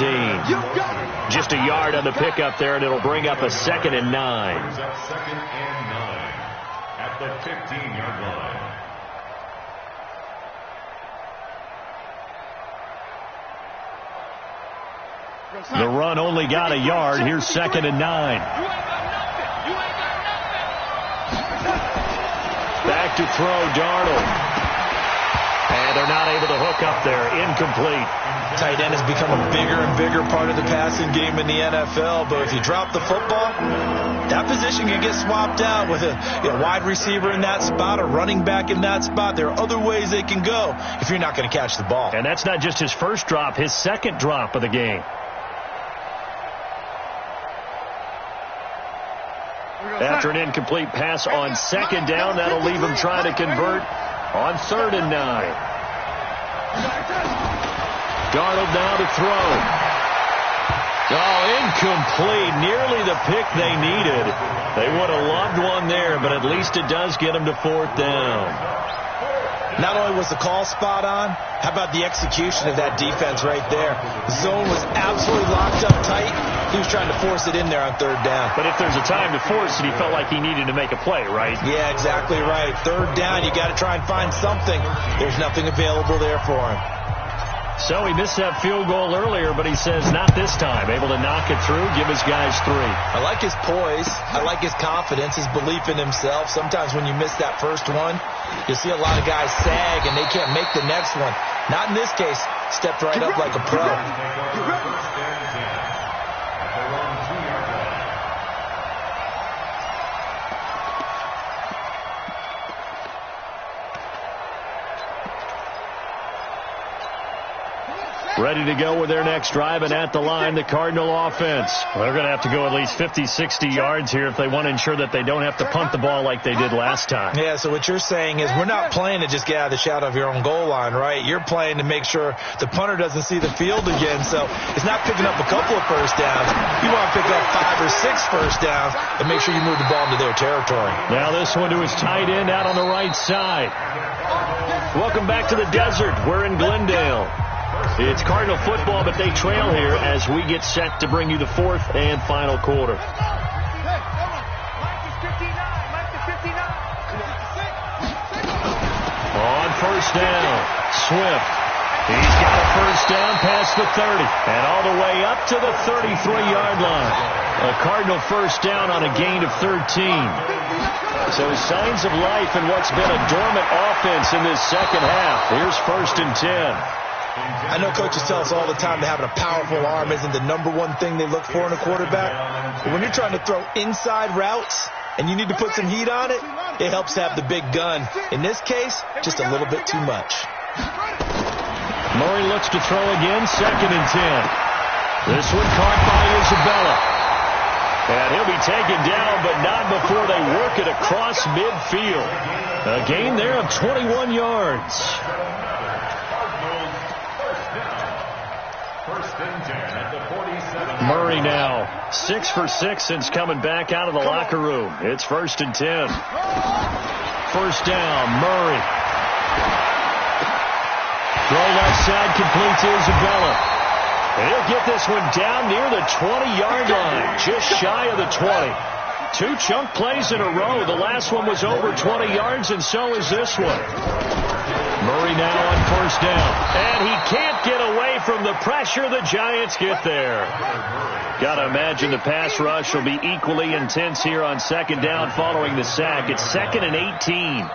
Just a yard on the pickup there, and it'll bring up a 2nd and 9. 2nd and 9 at the 15-yard line. The run only got a yard. Here's 2nd and 9. Back to throw, Darnold. And they're not able to hook up there. Incomplete. Tight end has become a bigger and bigger part of the passing game in the NFL. But if you drop the football, that position can get swapped out with a wide receiver in that spot, a running back in that spot. There are other ways they can go if you're not going to catch the ball. And that's not just his first drop, his second drop of the game. After an incomplete pass on 2nd down, that'll leave him trying to convert on 3rd and 9. Darnold now to throw. Oh, incomplete. Nearly the pick they needed. They would have loved one there, but at least it does get them to 4th down. Not only was the call spot on, how about the execution of that defense right there? The zone was absolutely locked up tight. He was trying to force it in there on 3rd down. But if there's a time to force it, he felt like he needed to make a play, right? Yeah, exactly right. 3rd down, you got to try and find something. There's nothing available there for him. So he missed that field goal earlier, but he says not this time. Able to knock it through, give his guys 3. I like his poise. I like his confidence, his belief in himself. Sometimes when you miss that first one, you see a lot of guys sag and they can't make the next one. Not in this case. Stepped right up like a pro. Ready to go with their next drive, and at the line, the Cardinal offense. Well, they're going to have to go at least 50, 60 yards here if they want to ensure that they don't have to punt the ball like they did last time. Yeah, so what you're saying is we're not playing to just get out of the shadow of your own goal line, right? You're playing to make sure the punter doesn't see the field again, so it's not picking up a couple of first downs. You want to pick up 5 or 6 first downs and make sure you move the ball into their territory. Now this one to his tight end out on the right side. Welcome back to the desert. We're in Glendale. It's Cardinal football, but they trail here as we get set to bring you the 4th and final quarter. On first down, Swift. He's got a first down past the 30 and all the way up to the 33-yard line. A Cardinal first down on a gain of 13. So signs of life in what's been a dormant offense in this second half. Here's 1st and 10. I know coaches tell us all the time that having a powerful arm isn't the #1 thing they look for in a quarterback. But when you're trying to throw inside routes and you need to put some heat on it, it helps to have the big gun. In this case, just a little bit too much. Murray looks to throw again, 2nd and 10. This one caught by Isabella. And he'll be taken down, but not before they work it across midfield. A gain there of 21 yards. Murray now 6 for 6 since coming back out of the locker room. It's 1st and 10. First down, Murray. Throw left side, complete to Isabella. And he'll get this one down near the 20-yard line, just shy of the 20. 2 chunk plays in a row. The last one was over 20 yards, and so is this one. Murray now on first down. And he can't get away from the pressure. The Giants get there. Got to imagine the pass rush will be equally intense here on 2nd down following the sack. It's 2nd and 18.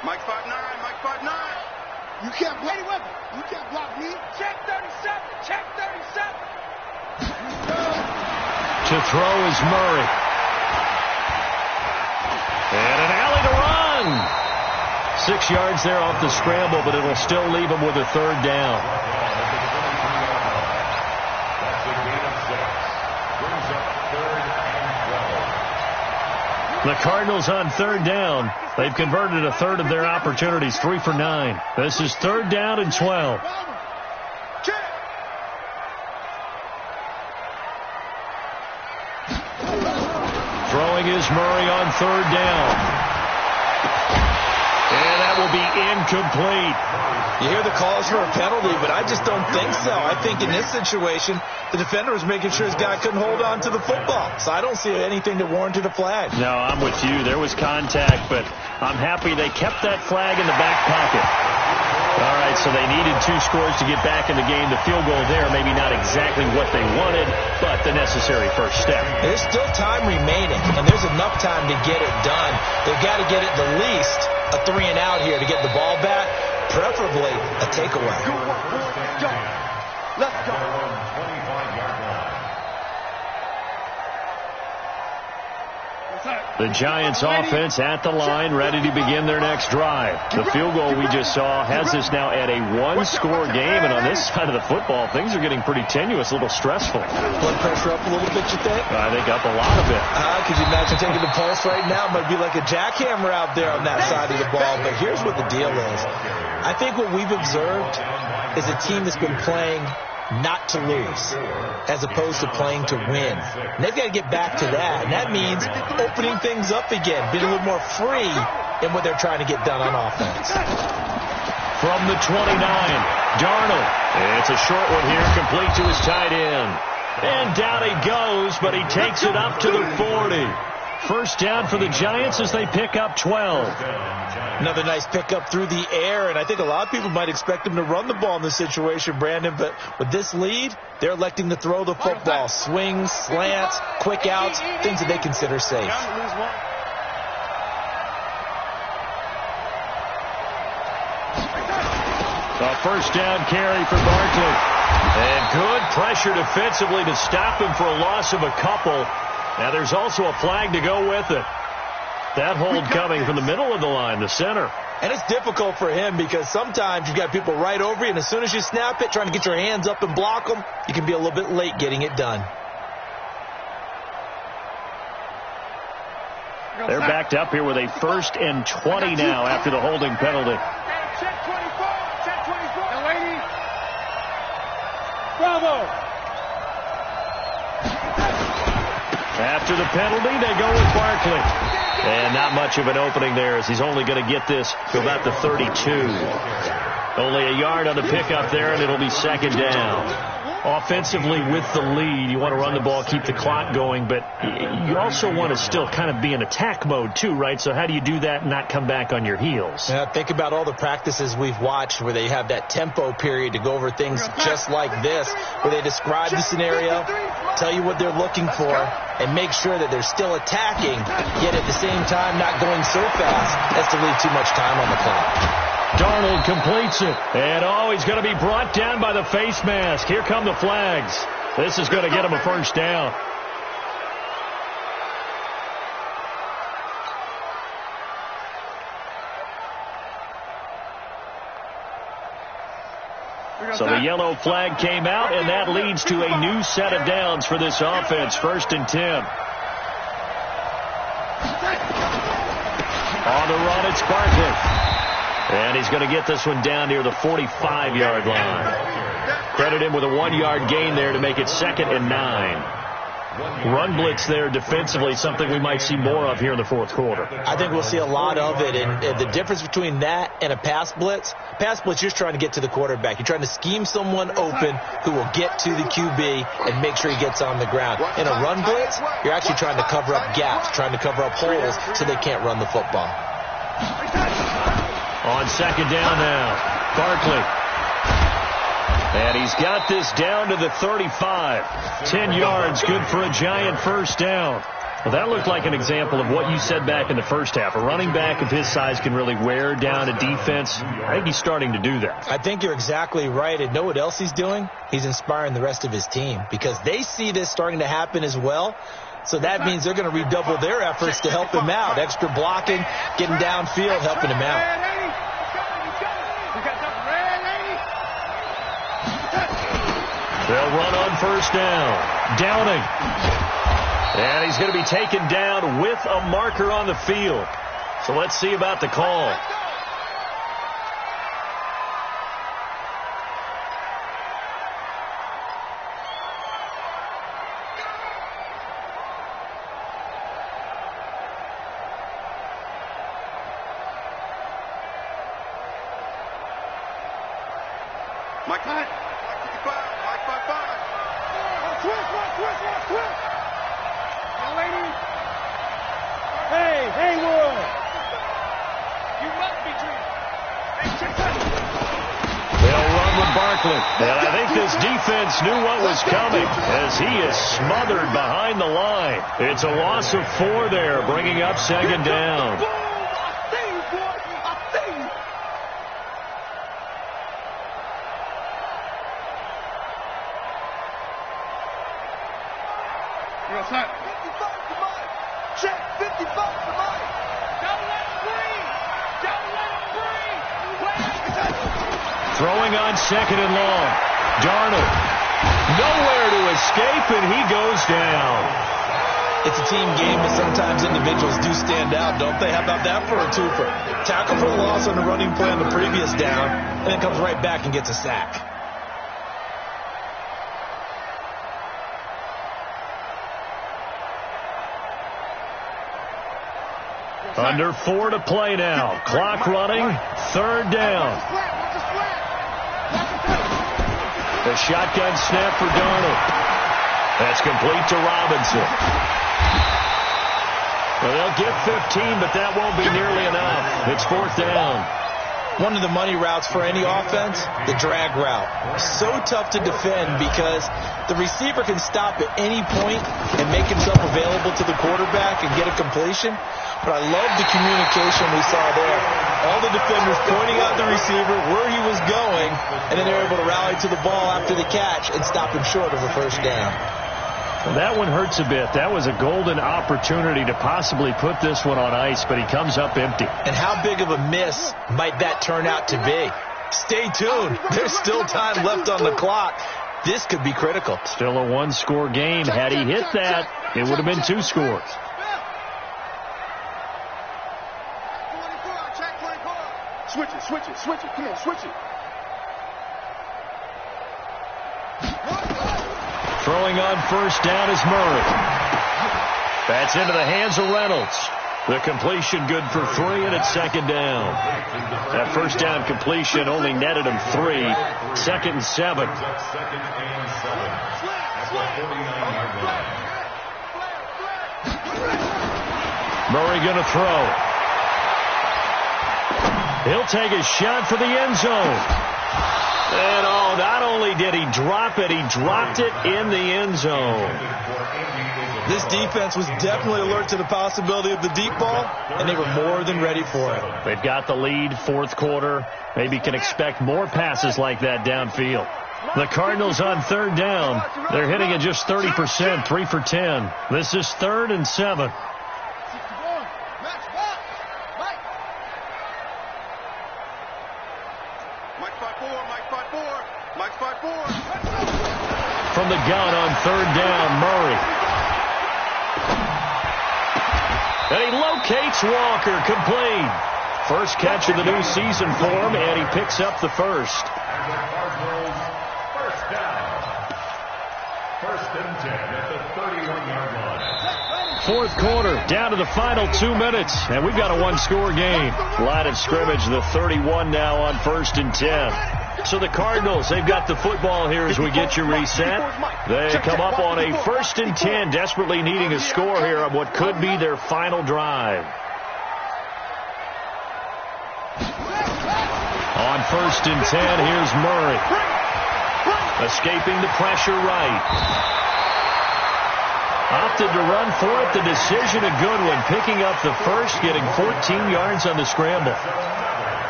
Mike 5'9", Mike 5'9". You can't block. You can't block me. Check 37. Check 37. To throw is Murray. And an alley to run. 6 yards there off the scramble, but it'll still leave him with a 3rd down. The Cardinals on 3rd down. They've converted a third of their opportunities, 3 for 9. This is 3rd down and 12. Throwing is Murray on 3rd down. And that will be incomplete. You hear the calls for a penalty, but I just don't think so. I think in this situation, the defender was making sure his guy couldn't hold on to the football. So I don't see anything that warranted a flag. No, I'm with you. There was contact, but I'm happy they kept that flag in the back pocket. All right, so they needed 2 scores to get back in the game. The field goal there, maybe not exactly what they wanted, but the necessary first step. There's still time remaining, and there's enough time to get it done. They've got to get it the least a 3 and out here to get the ball back, preferably a takeaway. Go. Let's go. 25-yard line. What's that? The Giants offense at the line, ready to begin their next drive. The field goal we just saw has us now at a one-score game, and on this side of the football, things are getting pretty tenuous, a little stressful. Blood pressure up a little bit, you think? I think up a lot of it. Could you imagine taking the pulse right now? It might be like a jackhammer out there on that side of the ball, but here's what the deal is. I think what we've observed is a team that's been playing not to lose, as opposed to playing to win. And they've got to get back to that, and that means opening things up again, being a little more free in what they're trying to get done on offense. From the 29, Darnold. It's a short one here, complete to his tight end. And down he goes, but he takes it up to the 40. First down for the Giants as they pick up 12. Another nice pickup through the air, and I think a lot of people might expect them to run the ball in this situation, Brandon, but with this lead, they're electing to throw the football. Swings, slants, quick outs, things that they consider safe. A first down carry for Barkley. And good pressure defensively to stop him for a loss of a couple. Now there's also a flag to go with it. That hold coming from the middle of the line, the center. And it's difficult for him because sometimes you've got people right over you, and as soon as you snap it, trying to get your hands up and block them, you can be a little bit late getting it done. They're backed up here with a 1st and 20 now after the holding penalty. Check 24. Check 24. Now, lady. Bravo. After the penalty, they go with Barkley. And not much of an opening there as he's only going to get this to about the 32. Only a yard on the pickup there, and it'll be second down. Offensively with the lead, you want to run the ball, keep the clock going, but you also want to still kind of be in attack mode too, right? So how do you do that and not come back on your heels? Yeah, think about all the practices we've watched where they have that tempo period to go over things just like this, where they describe the scenario, tell you what they're looking for, and make sure that they're still attacking, yet at the same time not going so fast as to leave too much time on the clock. Darnold completes it. And he's going to be brought down by the face mask. Here come the flags. This is going to get him a first down. So the yellow flag came out, and that leads to a new set of downs for this offense. 1st and 10. On the run, it's Barkley. And he's going to get this one down near the 45-yard line. Credit him with a 1-yard gain there to make it 2nd and 9. Run blitz there defensively, something we might see more of here in the 4th quarter. I think we'll see a lot of it, and the difference between that and a pass blitz, you're just trying to get to the quarterback. You're trying to scheme someone open who will get to the QB and make sure he gets on the ground. In a run blitz, you're actually trying to cover up gaps, trying to cover up holes so they can't run the football. On second down now, Barkley. And he's got this down to the 35. 10 yards, good for a Giant first down. Well, that looked like an example of what you said back in the first half. A running back of his size can really wear down a defense. I think he's starting to do that. I think you're exactly right. And know what else he's doing? He's inspiring the rest of his team because they see this starting to happen as well. So that means they're going to redouble their efforts to help him out. Extra blocking, getting downfield, helping him out. They'll run on first down. Downing. And he's going to be taken down with a marker on the field. So let's see about the call. Mike 5. Mike 5. Twist. Now, lady. Hey, Haywood. You must be treated. They'll run with Barkley. And I think this defense knew what was coming as he is smothered behind the line. It's a loss of 4 there, bringing up second down. Check 55 for Mike. Don't let him breathe. Don't let him breathe. Throwing on second and long. Darnold. Nowhere to escape, and he goes down. It's a team game, but sometimes individuals do stand out, don't they? How about that for a twofer? Tackle for a loss on the running play on the previous down, and then comes right back and gets a sack. Under 4 to play now. Clock running. Third down. The shotgun snap for Darnold. That's complete to Robinson. Well, they'll get 15, but that won't be nearly enough. It's fourth down. One of the money routes for any offense, the drag route. So tough to defend because the receiver can stop at any point and make himself available to the quarterback and get a completion. But I love the communication we saw there. All the defenders pointing out the receiver, where he was going, and then they're able to rally to the ball after the catch and stop him short of a first down. Well, that one hurts a bit. That was a golden opportunity to possibly put this one on ice, but he comes up empty. And how big of a miss might that turn out to be? Stay tuned. There's still time left on the clock. This could be critical. Still a one-score game. Had he hit that, it would have been 2 scores. Switch it. Come on, switch it. Throwing on first down is Murray. That's into the hands of Reynolds. The completion good for 3, and it's second down. That first down completion only netted him 3. Second and 7. Murray going to throw. He'll take a shot for the end zone. And not only did he drop it, he dropped it in the end zone. This defense was definitely alert to the possibility of the deep ball, and they were more than ready for it. They've got the lead, fourth quarter. Maybe can expect more passes like that downfield. The Cardinals on third down. They're hitting at just 30%, 3 for 10. This is 3rd and 7. From the gun on third down, Murray. And he locates Walker, complete. First catch of the new season for him, and he picks up the first. First down. 1st and 10 at the 31-yard line. Fourth quarter, down to the final 2 minutes, and we've got a one-score game. Line of scrimmage, the 31 now on 1st and 10. So the Cardinals, they've got the football here as we get you reset. They come up on a 1st and 10, desperately needing a score here on what could be their final drive. On 1st and 10, here's Murray. Escaping the pressure right. Opted to run for it. The decision a good one. Picking up the first, getting 14 yards on the scramble.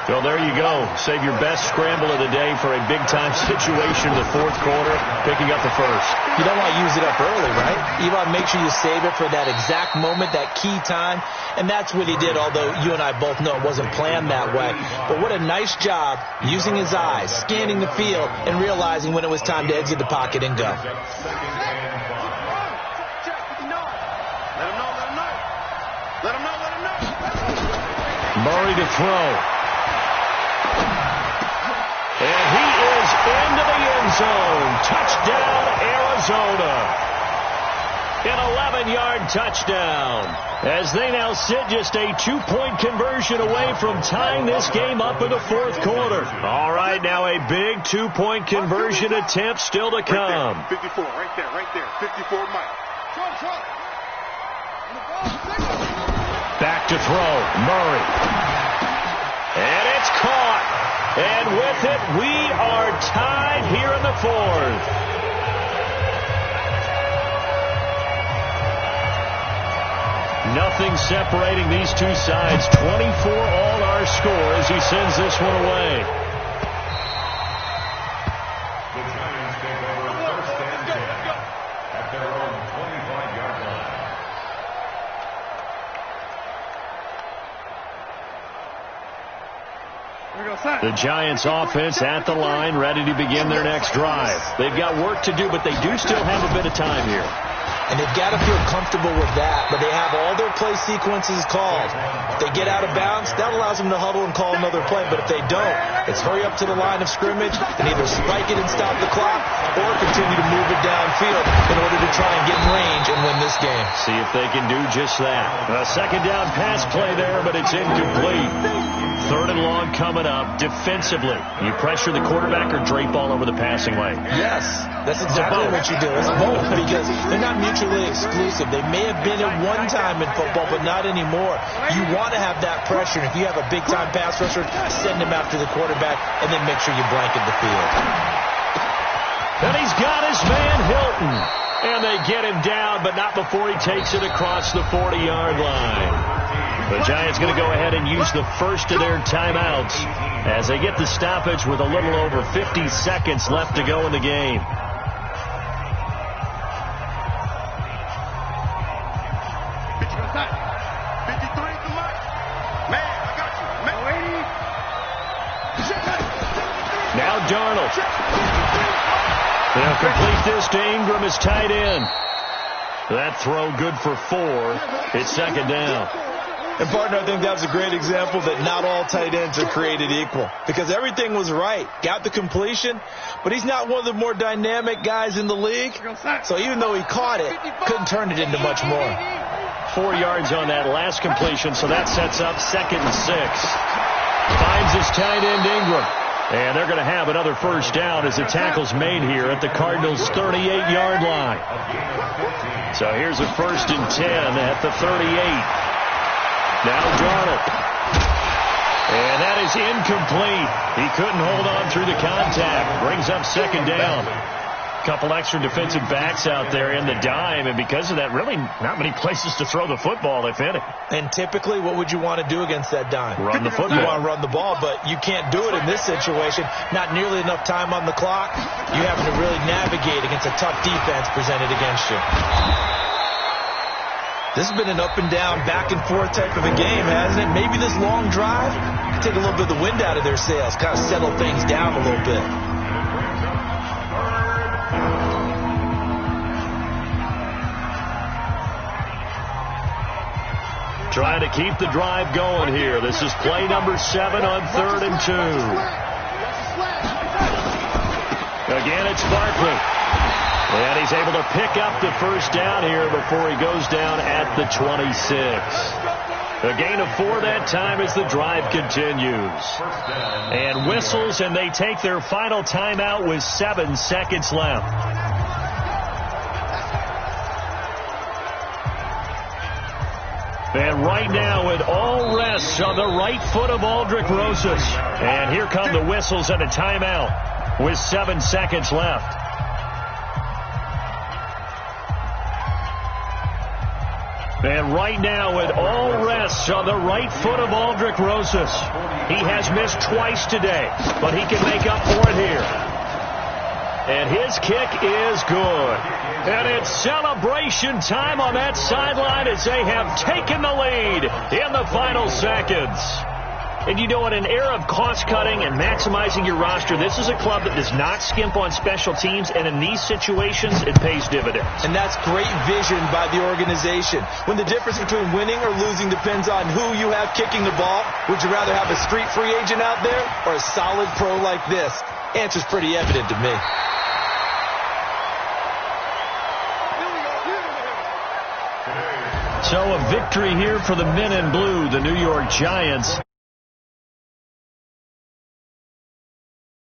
Well, there you go. Save your best scramble of the day for a big-time situation in the fourth quarter, picking up the first. You don't want to use it up early, right? You want to make sure you save it for that exact moment, that key time, and that's what he did, although you and I both know it wasn't planned that way. But what a nice job using his eyes, scanning the field, and realizing when it was time to exit the pocket and go. Murray to throw. And he is into the end zone. Touchdown, Arizona. An 11-yard touchdown. As they now sit just a 2-point conversion away from tying this game up in the fourth quarter. All right, now a big 2-point conversion attempt still to come. Right there, 54, right there. 54, Mike. Back to throw, Murray. And it's caught. And with it, we are tied here in the fourth. Nothing separating these two sides. 24 all our score as he sends this one away. The Giants take over 1st and 10 at their own 25-yard line. The Giants offense at the line, ready to begin their next drive. They've got work to do, but they do still have a bit of time here. And they've got to feel comfortable with that, but they have all their play sequences called. If they get out of bounds, that allows them to huddle and call another play. But if they don't, it's hurry up to the line of scrimmage and either spike it and stop the clock or continue to move it downfield in order to try and get in range and win this game. See if they can do just that. A second down pass play there, but it's incomplete. Third and long coming up. Defensively, you pressure the quarterback or drape all over the passing lane? Yes, that's exactly what you do. It's both because they're not mutually exclusive. They may have been at one time in football, but not anymore. You want to have that pressure. If you have a big-time pass rusher, send him after the quarterback and then make sure you blanket the field. And he's got his man Hilton. And they get him down, but not before he takes it across the 40-yard line. The Giants going to go ahead and use the first of their timeouts as they get the stoppage with a little over 50 seconds left to go in the game. Now Darnold. They'll complete this to Ingram as tight end. That throw good for 4. It's second down. And, partner, I think that was a great example that not all tight ends are created equal because everything was right. Got the completion, but he's not one of the more dynamic guys in the league. So even though he caught it, couldn't turn it into much more. 4 yards on that last completion, so that sets up 2nd and 6. Finds his tight end Ingram. And they're going to have another first down as the tackle's made here at the Cardinals' 38-yard line. So here's a 1st and 10 at the 38. Now Darnold. And that is incomplete. He couldn't hold on through the contact. Brings up second down. A couple extra defensive backs out there in the dime, and because of that, really not many places to throw the football, if any. And typically, what would you want to do against that dime? Run the football. You want to run the ball, but you can't do it in this situation. Not nearly enough time on the clock. You have to really navigate against a tough defense presented against you. This has been an up and down, back and forth type of a game, hasn't it? Maybe this long drive take a little bit of the wind out of their sails, kind of settle things down a little bit. Trying to keep the drive going here. This is play number 7 on 3rd and 2. Again, it's Barkley. And he's able to pick up the first down here before he goes down at the 26. A gain of 4 that time as the drive continues. And whistles, and they take their final timeout with 7 seconds left. And right now it all rests on the right foot of Aldrick Rosas. And here come the whistles and a timeout with 7 seconds left. And right now it all rests on the right foot of Aldrick Rosas. He has missed twice today, but he can make up for it here. And his kick is good. And it's celebration time on that sideline as they have taken the lead in the final seconds. And you know, in an era of cost-cutting and maximizing your roster, this is a club that does not skimp on special teams, and in these situations, it pays dividends. And that's great vision by the organization. When the difference between winning or losing depends on who you have kicking the ball, would you rather have a street free agent out there or a solid pro like this? Answer's pretty evident to me. So a victory here for the men in blue, the New York Giants.